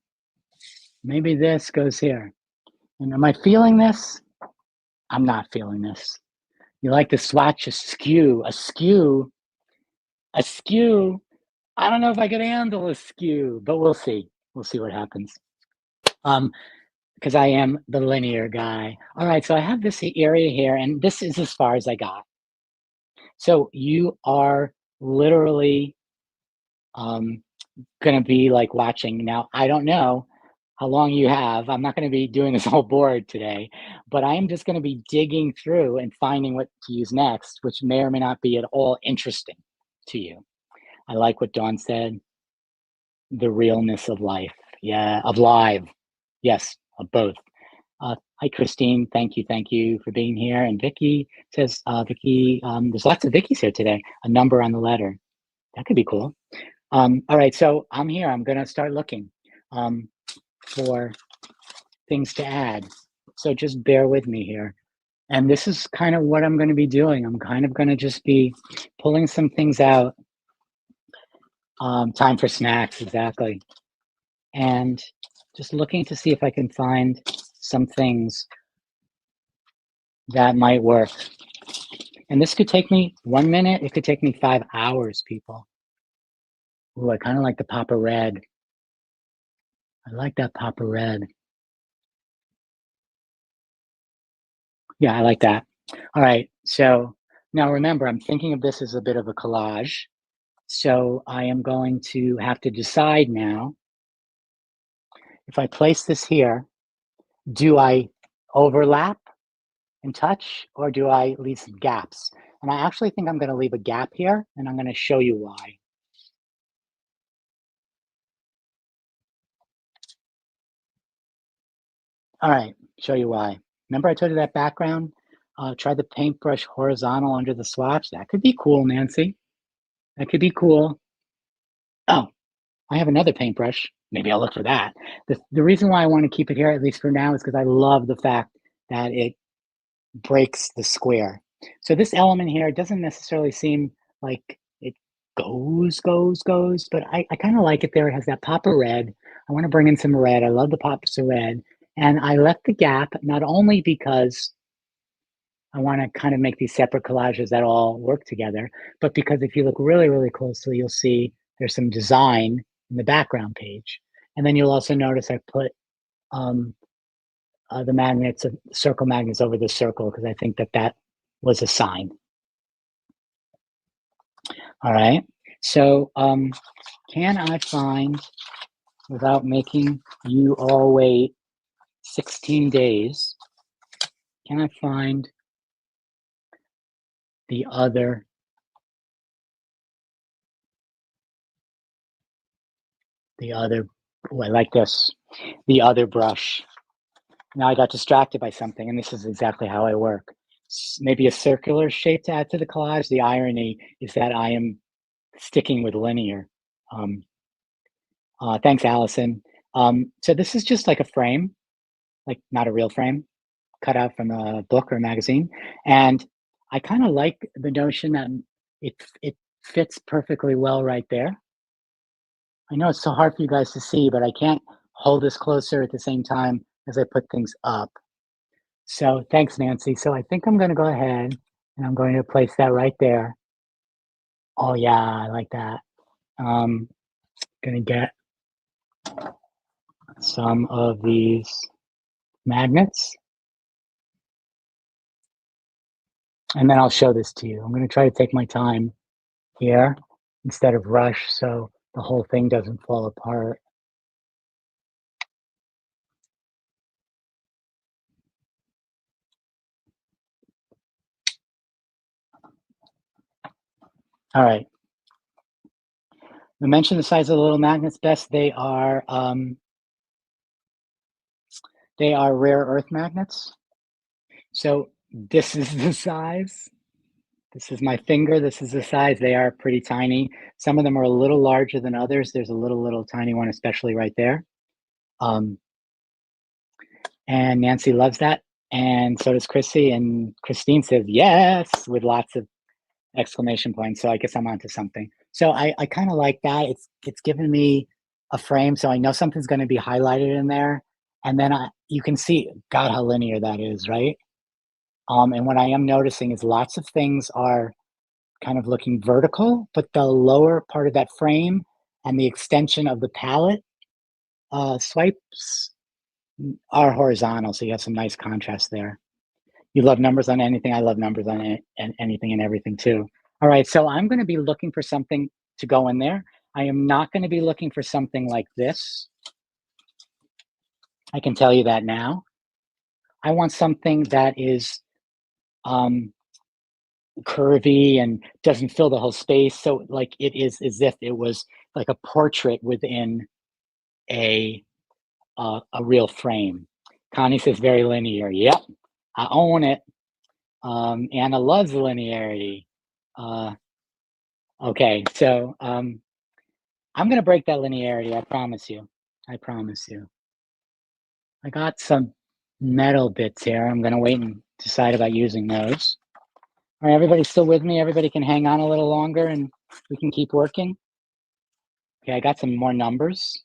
Maybe this goes here. And am I feeling this? I'm not feeling this. You like to swatch askew. Askew. I don't know if I could handle askew, but we'll see. We'll see what happens. Because I am the linear guy. All right, so I have this area here, and this is as far as I got. So you are literally going to be like watching. Now, I don't know how long you have. I'm not going to be doing this whole board today, but I am just going to be digging through and finding what to use next, which may or may not be at all interesting to you. I like what Dawn said, the realness of life. Yeah, of live. Yes, of both. Hi, Christine. Thank you for being here. And Vicky says, Vicky, there's lots of Vickies here today. A number on the letter. That could be cool. All right, so I'm here. I'm going to start looking for things to add. So just bear with me here. And this is kind of what I'm going to be doing. I'm kind of going to just be pulling some things out. Time for snacks, exactly. And just looking to see if I can find some things that might work. And this could take me 1 minute. It could take me 5 hours, people. Ooh, I kind of like the pop of red. I like that pop of red. Yeah, I like that. All right, so now remember, I'm thinking of this as a bit of a collage. So I am going to have to decide now, if I place this here, do I overlap and touch, or do I leave some gaps? And I actually think I'm going to leave a gap here, and I'm going to show you why. All right, show you why. Remember I told you that background? Try the paintbrush horizontal under the swatch. That could be cool, Nancy. That could be cool. Oh, I have another paintbrush. Maybe I'll look for that. The reason why I want to keep it here, at least for now, is because I love the fact that it breaks the square. So this element here doesn't necessarily seem like it goes, but I kind of like it there. It has that pop of red. I want to bring in some red. I love the pops of red. And I left the gap not only because I want to kind of make these separate collages that all work together, but because if you look really, really closely, you'll see there's some design in the background page. And then you'll also notice I put the magnets, circle magnets over the circle, because I think that that was a sign. All right. So can I find, without making you all wait 16 days, can I find the other oh, I like this, the other brush. Now I got distracted by something, and this is exactly how I work. Maybe a circular shape to add to the collage. The irony is that I am sticking with linear. Thanks, Allison. So this is just like a frame, like not a real frame, cut out from a book or a magazine. And I kind of like the notion that it fits perfectly well right there. I know it's so hard for you guys to see, but I can't hold this closer at the same time as I put things up. So thanks, Nancy. So I think I'm going to go ahead and I'm going to place that right there. Oh yeah, I like that. Going to get some of these magnets, and then I'll show this to you. I'm going to try to take my time here instead of rush, so the whole thing doesn't fall apart. All right. We mentioned the size of the little magnets best. They are rare earth magnets. So This is the size. This is my finger. This is the size. They are pretty tiny. Some of them are a little larger than others. There's a little tiny one, especially right there. Um, and Nancy loves that. And so does Chrissy. And Christine says, yes, with lots of exclamation points. So I guess I'm onto something. So I kind of like that. It's given me a frame. So I know something's going to be highlighted in there. And then you can see, God, how linear that is, right? And what I am noticing is lots of things are kind of looking vertical, but the lower part of that frame and the extension of the palette swipes are horizontal. So you have some nice contrast there. You love numbers on anything. I love numbers on anything and everything too. All right, so I'm going to be looking for something to go in there. I am not going to be looking for something like this. I can tell you that now. I want something that is curvy and doesn't fill the whole space. So like it is as if it was like a portrait within a a real frame. Connie says very linear. Yep, I own it. Anna loves linearity. Uh, okay, so I'm gonna break that linearity. I promise you. I promise you. I got some metal bits here. I'm gonna wait and decide about using those. All right, everybody still with me? Everybody can hang on a little longer and we can keep working. Okay, I got some more numbers.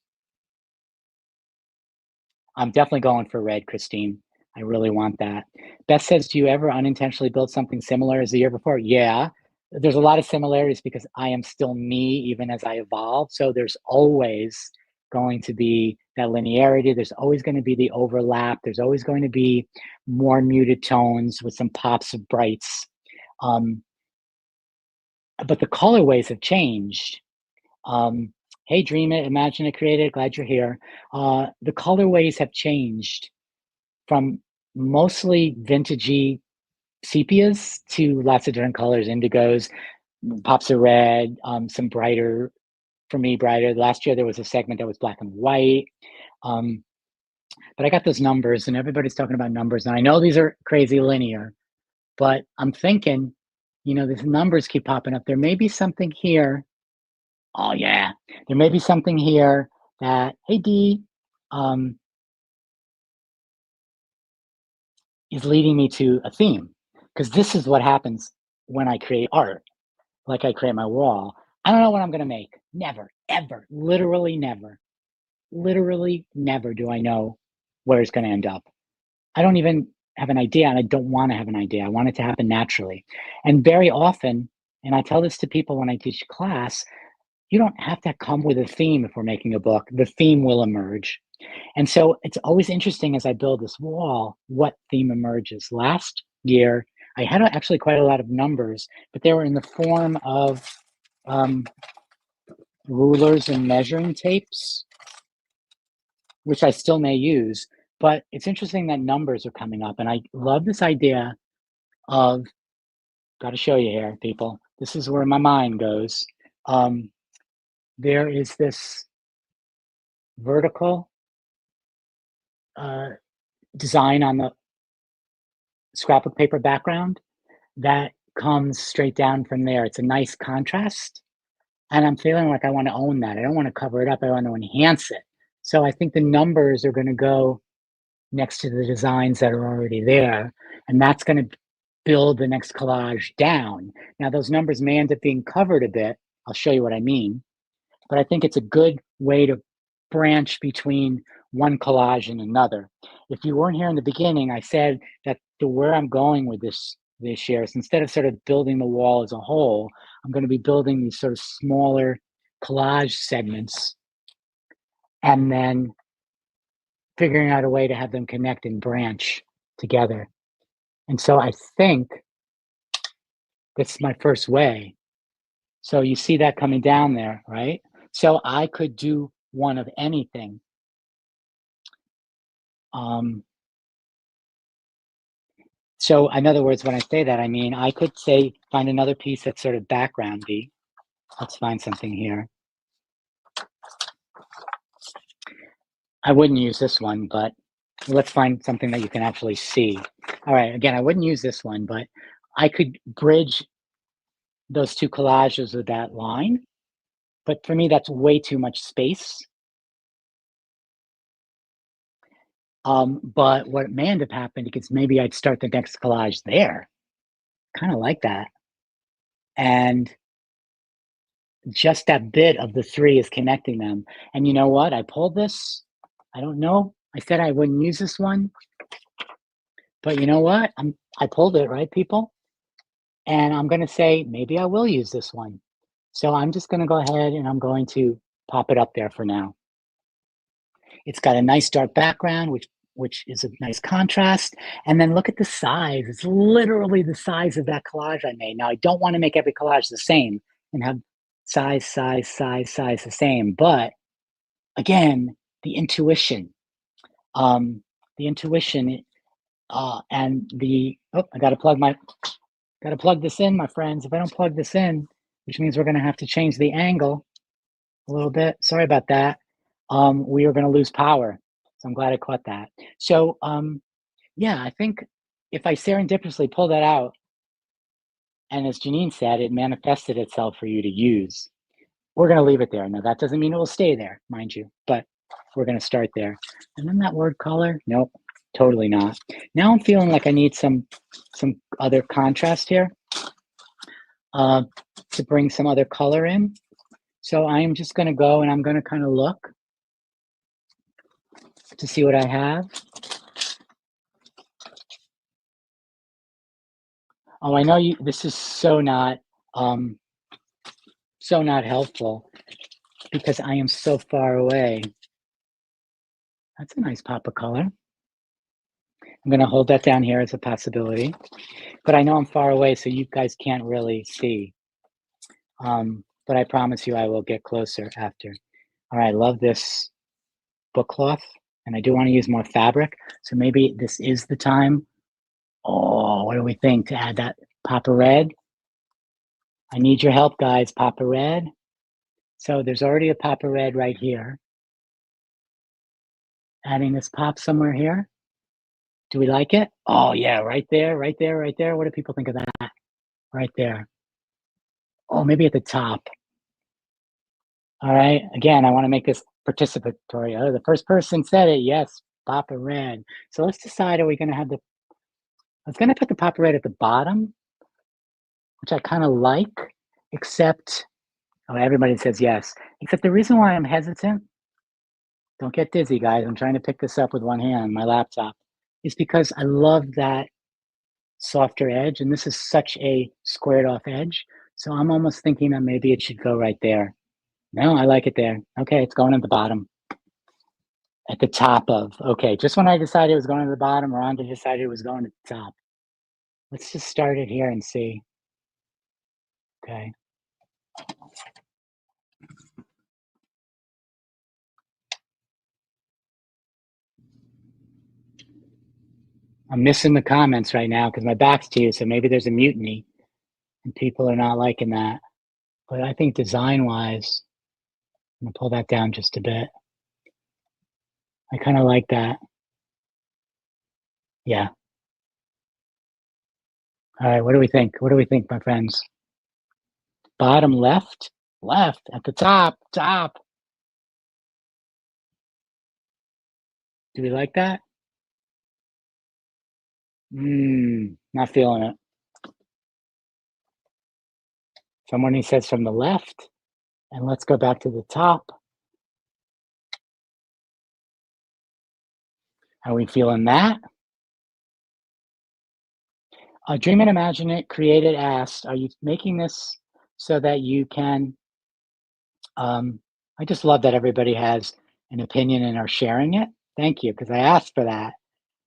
I'm definitely going for red, Christine. I really want that. Beth says, do you ever unintentionally build something similar as the year before? Yeah, there's a lot of similarities because I am still me even as I evolve. So there's always going to be that linearity. There's always going to be the overlap. There's always going to be more muted tones with some pops of brights. Um, but the colorways have changed. Hey, Dream It, Imagine It, Create It, glad you're here. The colorways have changed from mostly vintagey sepias to lots of different colors, indigos, pops of red, some brighter, for me, brighter. Last year there was a segment that was black and white. Um, but I got those numbers, and everybody's talking about numbers. And I know these are crazy linear, but I'm thinking, these numbers keep popping up. There may be something here. Oh, yeah. There may be something here that, hey, D, um, is leading me to a theme. Because this is what happens when I create art, like I create my wall. I don't know what I'm going to make. Never, ever, literally never do I know where it's going to end up. I don't even have an idea, and I don't want to have an idea. I want it to happen naturally. And very often, and I tell this to people when I teach class, you don't have to come with a theme if we're making a book. The theme will emerge. And so it's always interesting as I build this wall, what theme emerges. Last year, I had actually quite a lot of numbers, but they were in the form of um, rulers and measuring tapes, which I still may use. But it's interesting that numbers are coming up. And I love this idea of, got to show you here, people. This is where my mind goes. Um, there is this vertical uh, design on the scrapbook paper background that comes straight down from there. It's a nice contrast. And I'm feeling like I want to own that. I don't want to cover it up. I want to enhance it. So I think the numbers are going to go next to the designs that are already there. And that's going to build the next collage down. Now, those numbers may end up being covered a bit. I'll show you what I mean. But I think it's a good way to branch between one collage and another. If you weren't here in the beginning, I said that where I'm going with this year is instead of sort of building the wall as a whole, I'm going to be building these sort of smaller collage segments and then figuring out a way to have them connect and branch together. And so I think that's my first way. So you see that coming down there, right? So I could do one of anything. So in other words, when I say that, I mean, I could say, find another piece that's sort of backgroundy. Let's find something here. I wouldn't use this one, but Let's find something that you can actually see. All right, again, I wouldn't use this one, but I could bridge those two collages with that line. But for me, that's way too much space. But what may end up happening is maybe I'd start the next collage there. Kind of like that. And just that bit of the three is connecting them. And you know what? I pulled this. I don't know. I said I wouldn't use this one, but you know what? I pulled it, right, people? And I'm going to say maybe I will use this one. So I'm just going to go ahead and I'm going to pop it up there for now. It's got a nice dark background, which is a nice contrast. And then look at the size. It's literally the size of that collage I made. Now, I don't want to make every collage the same and have size the same. But again, the intuition, um, the intuition, and I got to plug this in, my friends. If I don't plug this in, which means we're going to have to change the angle a little bit. Sorry about that. We are going to lose power. So I'm glad I caught that. So yeah, I think if I serendipitously pull that out, and as Janine said, it manifested itself for you to use, we're going to leave it there. Now, that doesn't mean it will stay there, mind you, but we're going to start there. And then that word color, nope, totally not. Now I'm feeling like I need some other contrast here to bring some other color in. So I'm just going to go and I'm going to kind of look to see what I have. Oh, I know this is so not helpful because I am so far away. That's a nice pop of color. I'm going to hold that down here as a possibility, but I know I'm far away, so you guys can't really see. But I promise you I will get closer after. All right, I love this book cloth, and I do want to use more fabric, so maybe this is the time. Oh, what do we think to add that pop of red? I need your help, guys. Pop of red. So there's already a pop of red right here. Adding this pop somewhere here. Do we like it? Oh yeah, right there, right there, right there. What do people think of that? Right there. Oh, maybe at the top. All right. Again, I want to make this participatory. Oh, the first person said it. Yes, pop of red. So let's decide, are we going to have I was going to put the pop of red at the bottom, which I kind of like, except, oh, everybody says yes. Except the reason why I'm hesitant, don't get dizzy, guys. I'm trying to pick this up with one hand, my laptop, is because I love that softer edge. And this is such a squared off edge. So I'm almost thinking that maybe it should go right there. No, I like it there. Okay, it's going at the bottom. At the top of, okay, just when I decided it was going to the bottom, Rhonda decided it was going to the top. Let's just start it here and see. Okay. I'm missing the comments right now because my back's to you, so maybe there's a mutiny and people are not liking that. But I think design-wise, I'm gonna pull that down just a bit. I kind of like that. Yeah. All right, what do we think? What do we think, my friends? Bottom left? Left, at the top, top. Do we like that? Not feeling it. Someone who says from the left, and let's go back to the top. Are we feeling that? Dream and Imagine It Created asked, are you making this so that you can, I just love that everybody has an opinion and are sharing it. Thank you, because I asked for that.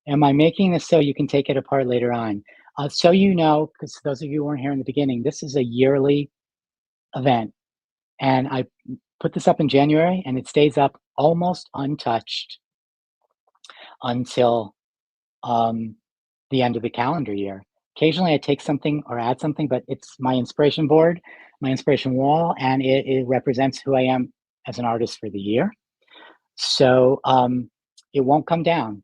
Am I making this so you can take it apart later on? So you know, because those of you who weren't here in the beginning, this is a yearly event. And I put this up in January and it stays up almost untouched until the end of the calendar year. Occasionally I take something or add something, but it's my inspiration board, my inspiration wall, and it represents who I am as an artist for the year. So it won't come down.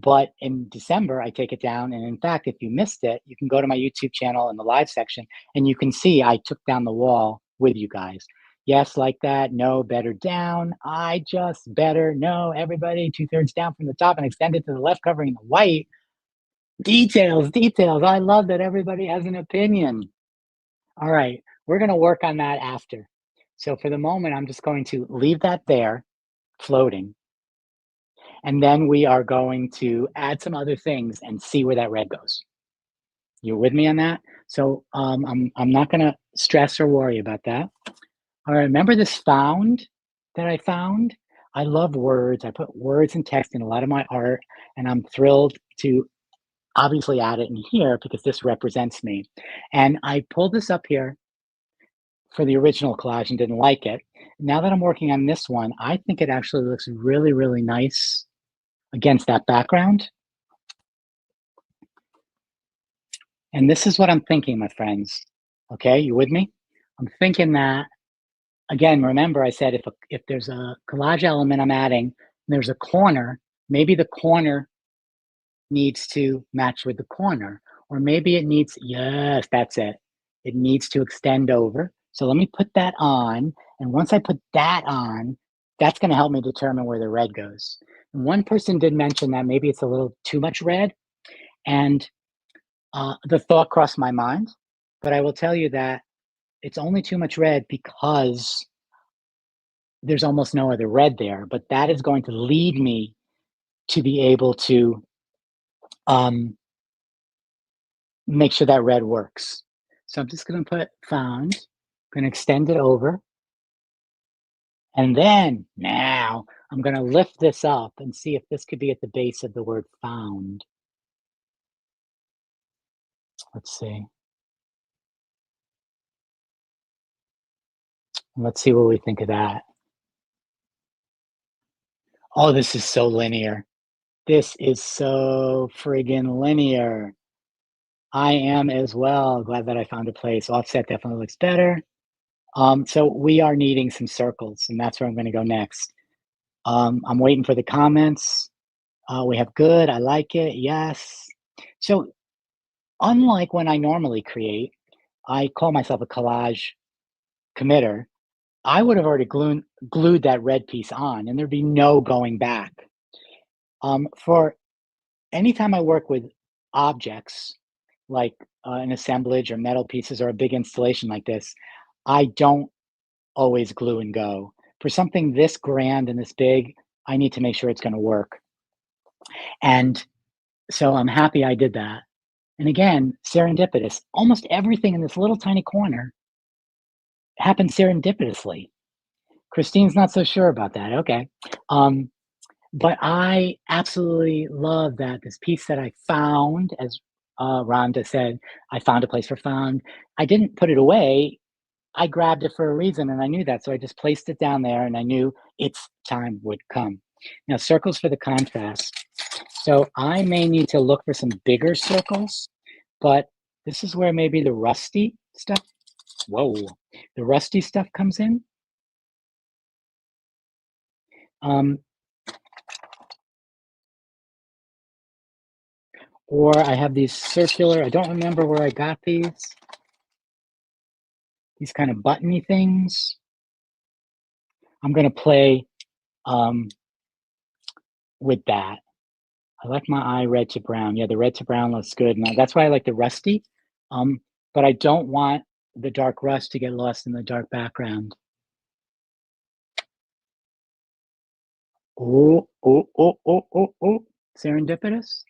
But in December, I take it down. And in fact, if you missed it, you can go to my YouTube channel in the live section and you can see I took down the wall with you guys. Yes, like that. No, better down. I just better. No, everybody, two-thirds down from the top and extend it to the left, covering the white. Details, details. I love that everybody has an opinion. All right, we're going to work on that after. So for the moment, I'm just going to leave that there, floating. And then we are going to add some other things and see where that red goes. You're with me on that? So I'm not going to stress or worry about that. All right, remember this found that I found? I love words. I put words and text in a lot of my art, and I'm thrilled to obviously add it in here because this represents me. And I pulled this up here for the original collage and didn't like it. Now that I'm working on this one, I think it actually looks really, really nice against that background. And this is what I'm thinking, my friends. Okay, you with me? I'm thinking that, again, remember I said if there's a collage element I'm adding, and there's a corner, maybe the corner needs to match with the corner, or maybe it needs, yes, that's it. It needs to extend over. So let me put that on. And once I put that on, that's going to help me determine where the red goes. And one person did mention that maybe it's a little too much red. And the thought crossed my mind, but I will tell you that it's only too much red because there's almost no other red there. But that is going to lead me to be able to um, make sure that red works. So I'm just going to put found, going to extend it over. And then now I'm going to lift this up and see if this could be at the base of the word found. Let's see. Let's see what we think of that. Oh, this is so linear. This is so friggin' linear. I am as well. Glad that I found a place. Offset definitely looks better. So we are needing some circles, and that's where I'm going to go next. I'm waiting for the comments. We have good. I like it. Yes. So unlike when I normally create, I call myself a collage committer. I would have already glued that red piece on, and there'd be no going back. For anytime I work with objects, like an assemblage or metal pieces or a big installation like this, I don't always glue and go. For something this grand and this big, I need to make sure it's going to work. And so I'm happy I did that. And again, serendipitous. Almost everything in this little tiny corner happened serendipitously. Christine's not so sure about that. Okay. Um, but I absolutely love that this piece that I found, as Rhonda said, I found a place for found. I didn't put it away. I grabbed it for a reason and I knew that. So I just placed it down there and I knew its time would come. Now, circles for the contrast. So I may need to look for some bigger circles, but this is where maybe the rusty stuff, whoa, the rusty stuff comes in. Um, or I have these circular, I don't remember where I got these kind of buttony things. I'm going to play with that. I like my eye red to brown. Yeah, the red to brown looks good. And that's why I like the rusty. But I don't want the dark rust to get lost in the dark background. Oh, oh, oh, oh, oh, oh. Serendipitous.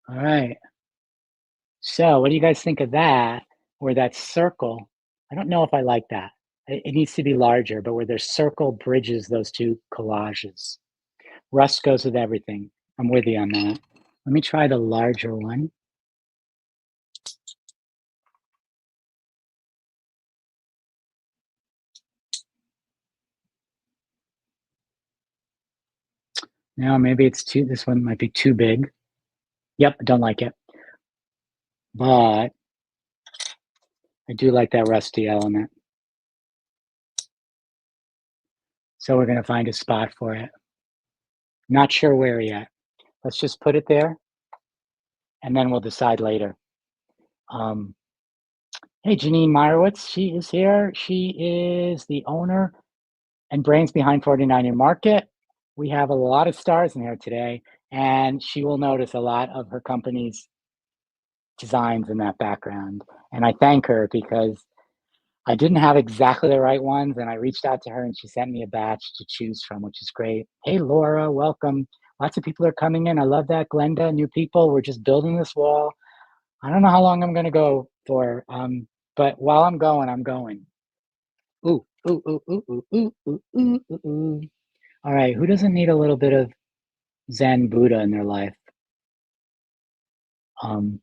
All right. So what do you guys think of that? Where that circle, I don't know if I like that. It needs to be larger, but where their circle bridges those two collages. Rust goes with everything. I'm with you on that. Let me try the larger one. Now maybe it's too, this one might be too big. Yep, I don't like it. But I do like that rusty element. So we're going to find a spot for it. Not sure where yet. Let's just put it there, and then we'll decide later. Um, hey, Janine Meyerowitz, she is here. She is the owner and brains behind 49er Market. We have a lot of stars in here today, and she will notice a lot of her company's designs in that background. And I thank her because I didn't have exactly the right ones, and I reached out to her and she sent me a batch to choose from, which is great. Hey, Laura, welcome. Lots of people are coming in. I love that. Glenda, new people. We're just building this wall. I don't know how long I'm going to go for, but while I'm going, I'm going. Ooh, ooh, ooh, ooh, ooh, ooh, ooh, ooh, ooh, ooh. All right, who doesn't need a little bit of Zen Buddha in their life? Um,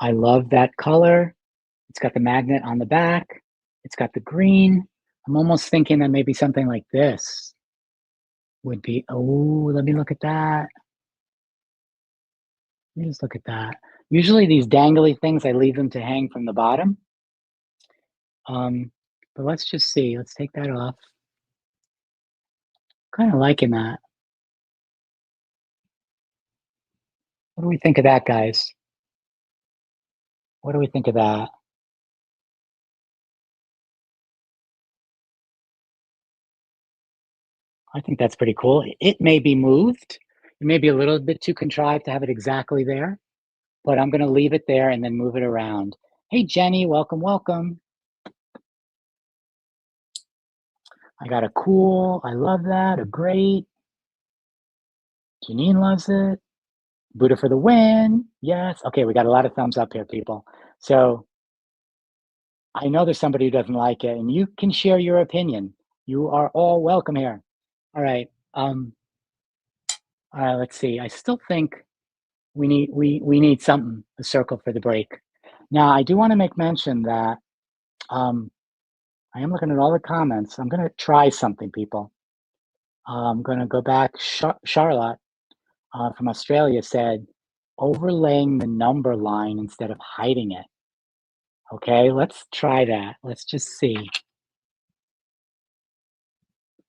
I love that color. It's got the magnet on the back. It's got the green. I'm almost thinking that maybe something like this would be, oh, let me look at that. Let me just look at that. Usually these dangly things, I leave them to hang from the bottom. But let's just see. Let's take that off. Kind of liking that. What do we think of that, guys? What do we think of that? I think that's pretty cool. It may be moved. It may be a little bit too contrived to have it exactly there, but I'm going to leave it there and then move it around. Hey, Jenny, welcome, welcome. I got a cool, I love that, a great. Janine loves it. Buddha for the win. Yes. Okay, we got a lot of thumbs up here, people. So I know there's somebody who doesn't like it, and you can share your opinion. You are all welcome here. All right. Let's see. I still think we need something, a circle for the break. Now, I do want to make mention that um, I am looking at all the comments. I'm going to try something, people. I'm going to go back. Charlotte from Australia said, overlaying the number line instead of hiding it. Okay, let's try that. Let's just see.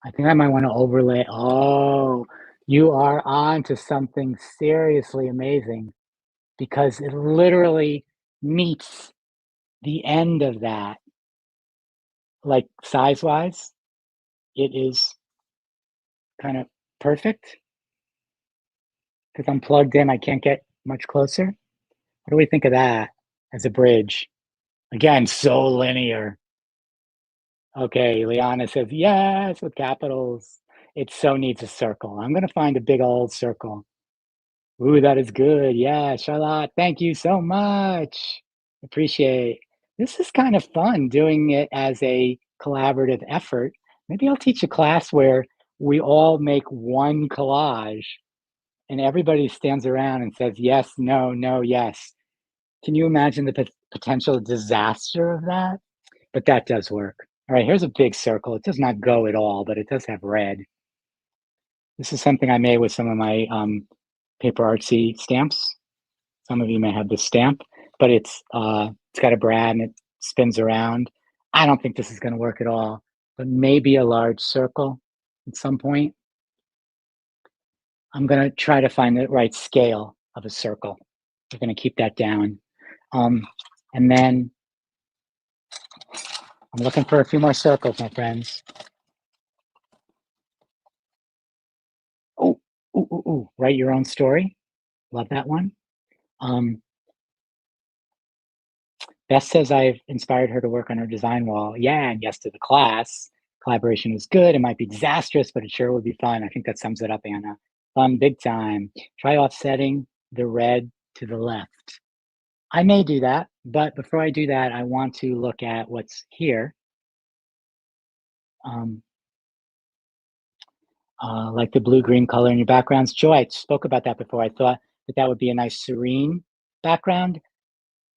I think I might want to overlay. Oh, you are on to something seriously amazing because it literally meets the end of that, like size wise. It is kind of perfect because I'm plugged in. I can't get much closer. What do we think of that as a bridge? Again, so linear. Okay, Liana says yes with capitals. It so needs a circle. I'm going to find a big old circle. Ooh, that is good. Yeah, Charlotte, thank you so much. Appreciate. This is kind of fun doing it as a collaborative effort. Maybe I'll teach a class where we all make one collage and everybody stands around and says yes, no, no, yes. Can you imagine the potential disaster of that? But that does work. All right, here's a big circle. It does not go at all, but it does have red. This is something I made with some of my paper artsy stamps. Some of you may have this stamp, but it's got a brad and it spins around. I don't think this is going to work at all, but maybe a large circle at some point. I'm going to try to find the right scale of a circle. We're going to keep that down. And then I'm looking for a few more circles, my friends. Oh, ooh, ooh, ooh. Write your own story. Love that one. Um, Beth says I've inspired her to work on her design wall. Yeah, and yes to the class. Collaboration was good. It might be disastrous, but it sure would be fun. I think that sums it up, Anna. Fun big time. Try offsetting the red to the left. I may do that, but before I do that, I want to look at what's here. Um, like the blue-green color in your backgrounds. Joy, I spoke about that before. I thought that that would be a nice serene background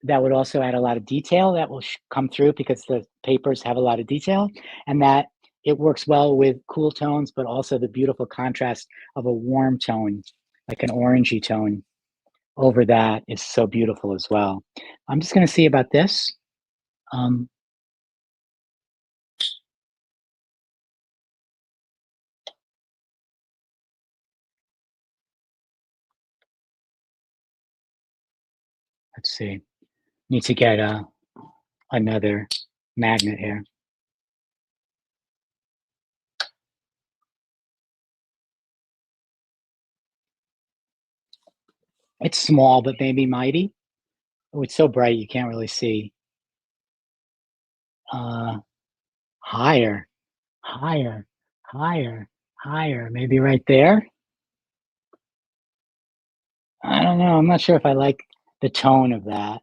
that would also add a lot of detail that will come through because the papers have a lot of detail, and that it works well with cool tones, but also the beautiful contrast of a warm tone, like an orangey tone over that is so beautiful as well. I'm just going to see about this. Um, Let's see. Need to get another magnet here. It's small, but maybe mighty. Oh, it's so bright you can't really see. Uh, higher, higher, higher, higher. Maybe right there. I don't know. I'm not sure if I like the tone of that.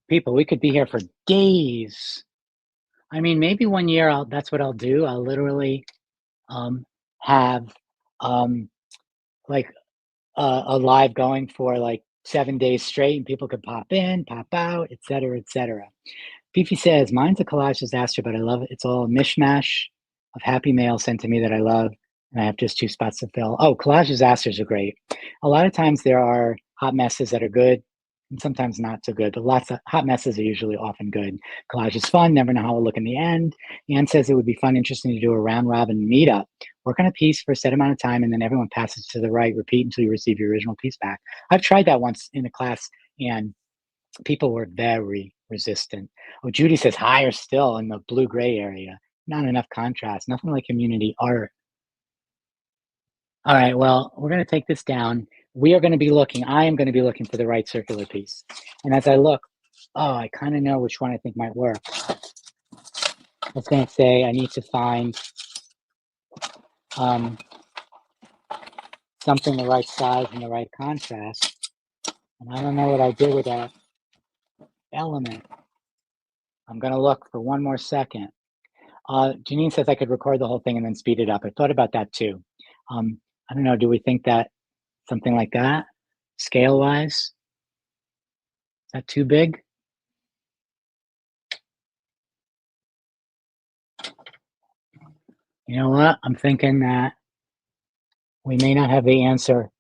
People, we could be here for days. I mean, maybe one year that's what I'll do. I'll literally um, have um, like a live going for like 7 days straight, and people could pop in, pop out, et cetera, et cetera. Fifi says, mine's a collage disaster, but I love it. It's all a mishmash of happy mail sent to me that I love, and I have just 2 spots to fill. Oh, collage disasters are great. A lot of times there are hot messes that are good, and sometimes not so good, but lots of hot messes are usually often good. Collage is fun, never know how it'll look in the end. Anne says it would be fun, interesting to do a round robin meetup. Work on a piece for a set amount of time, and then everyone passes to the right, repeat until you receive your original piece back. I've tried that once in a class, and people were very resistant. Oh, Judy says higher still in the blue-gray area. Not enough contrast, nothing like community art. All right, well, we're going to take this down. We are going to be looking, I am going to be looking for the right circular piece. And as I look, oh, I kind of know which one I think might work. I was going to say I need to find something the right size and the right contrast. And I don't know what I did with that element. I'm going to look for one more second. Janine says I could record the whole thing and then speed it up. I thought about that too. I don't know. Do we think that something like that, scale wise, is that too big? You know what? I'm thinking that we may not have the answer,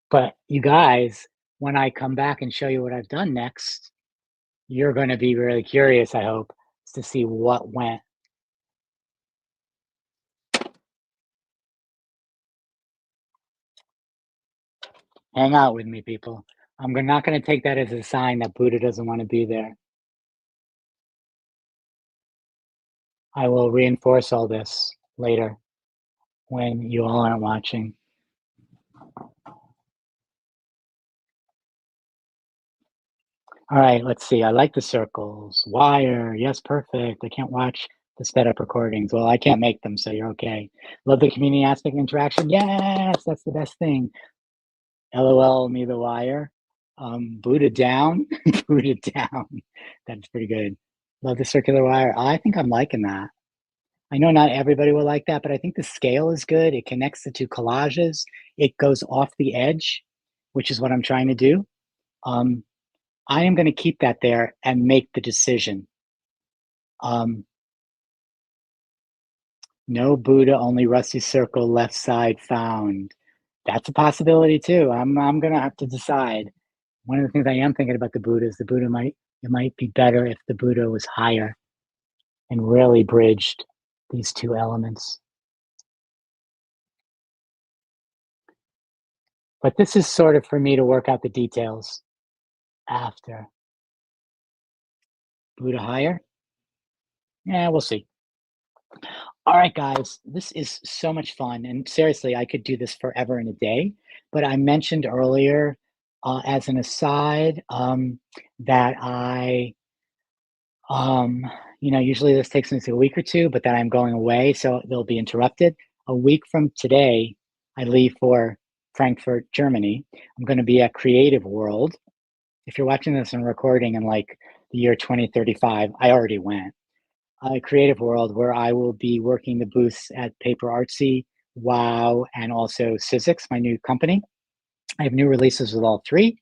but you guys, when I come back and show you what I've done next, you're going to be really curious, I hope, to see what went. Hang out with me, people. I'm not going to take that as a sign that Buddha doesn't want to be there. I will reinforce all this later when you all aren't watching. All right, let's see. I like the circles. Wire. Yes, perfect. I can't watch the sped up recordings. Well, I can't make them, so you're okay. Love the community aspect interaction. Yes, that's the best thing. LOL, me the wire. Buddha down. Buddha down. That's pretty good. Love the circular wire. I think I'm liking that. I know not everybody will like that, but I think the scale is good. It connects the two collages. It goes off the edge, which is what I'm trying to do. I am going to keep that there and make the decision. No Buddha, only rusty circle left side found. That's a possibility too. I'm going to have to decide. One of the things I am thinking about the Buddha is it might be better if the Buddha was higher and really bridged these two elements. But this is sort of for me to work out the details after. Buddha higher? Yeah, we'll see. All right, guys, this is so much fun. And seriously, I could do this forever and a day. But I mentioned earlier, as an aside, that um, usually this takes me a week or two, but that I'm going away, so they'll be interrupted. A week from today, I leave for Frankfurt, Germany. I'm going to be at Creative World. If you're watching this and recording in like the year 2035, I already went. Creative World, where I will be working the booths at Paper Artsy, WoW, and also Sizzix, my new company. I have new releases with all three.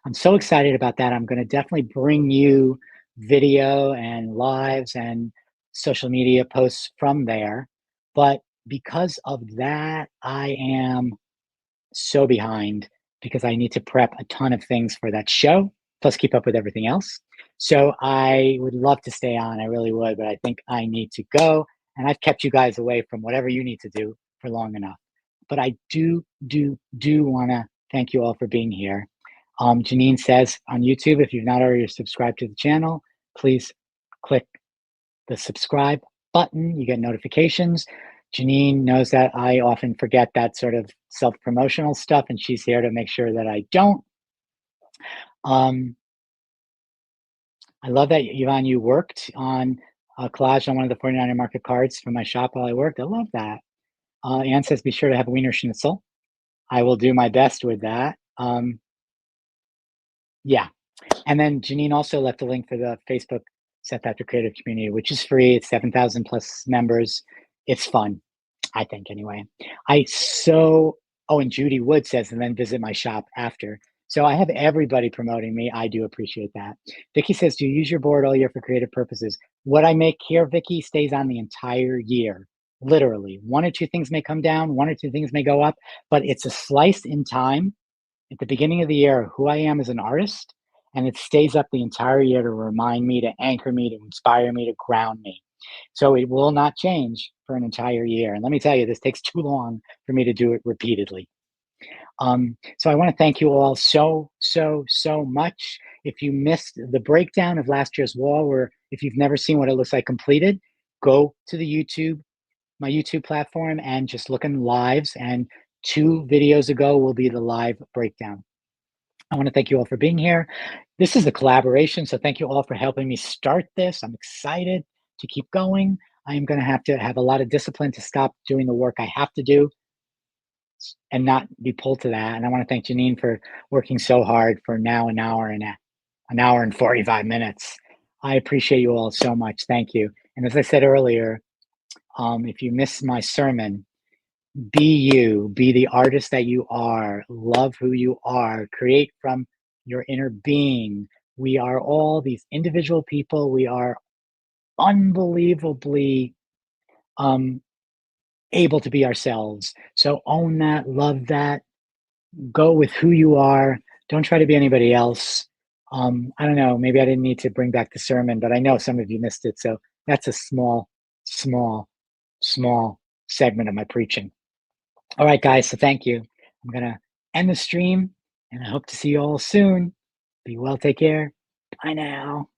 I'm so excited about that. I'm going to definitely bring you video and lives and social media posts from there. But because of that, I am so behind because I need to prep a ton of things for that show, plus keep up with everything else. So I would love to stay on, I really would, but I think I need to go. And I've kept you guys away from whatever you need to do for long enough. but I do want to thank you all for being here. Janine says on YouTube, if you've not already subscribed to the channel, please click the subscribe button. You get notifications. Janine knows that I often forget that sort of self-promotional stuff, and she's here to make sure that I don't. I love that, Yvonne, you worked on a collage on one of the 49er market cards from my shop while I worked. I love that. Anne says, be sure to have Wiener Schnitzel. I will do my best with that. Yeah. And then Janine also left a link for the Facebook Seth Apter Creative Community, which is free. It's 7,000 plus members. It's fun, I think, anyway. Oh, and Judy Wood says, and then visit my shop after. So I have everybody promoting me. I do appreciate that. Vicky says, do you use your board all year for creative purposes? What I make here, Vicky, stays on the entire year. Literally, one or two things may come down, one or two things may go up, but it's a slice in time at the beginning of the year who I am as an artist, and it stays up the entire year to remind me, to anchor me, to inspire me, to ground me. So it will not change for an entire year. And let me tell you, this takes too long for me to do it repeatedly. So I want to thank you all so much. If you missed the breakdown of last year's wall, or if you've never seen what it looks like completed, go to the my YouTube platform, and just look in lives, and 2 videos ago will be the live breakdown. I want to thank you all for being here. This is a collaboration, so thank you all for helping me start this. I'm excited to keep going. I am going to have a lot of discipline to stop doing the work I have to do and not be pulled to that. And I want to thank Janine for working so hard for now an hour and 45 minutes. I appreciate you all so much. Thank you. And as I said earlier, if you missed my sermon, be you, be the artist that you are, love who you are, create from your inner being. We are all these individual people. We are unbelievably able to be ourselves. So own that, love that, go with who you are. Don't try to be anybody else. I don't know, maybe I didn't need to bring back the sermon, but I know some of you missed it. So that's a small segment of my preaching. All right, guys, so thank you. I'm going to end the stream, and I hope to see you all soon. Be well, take care. Bye now.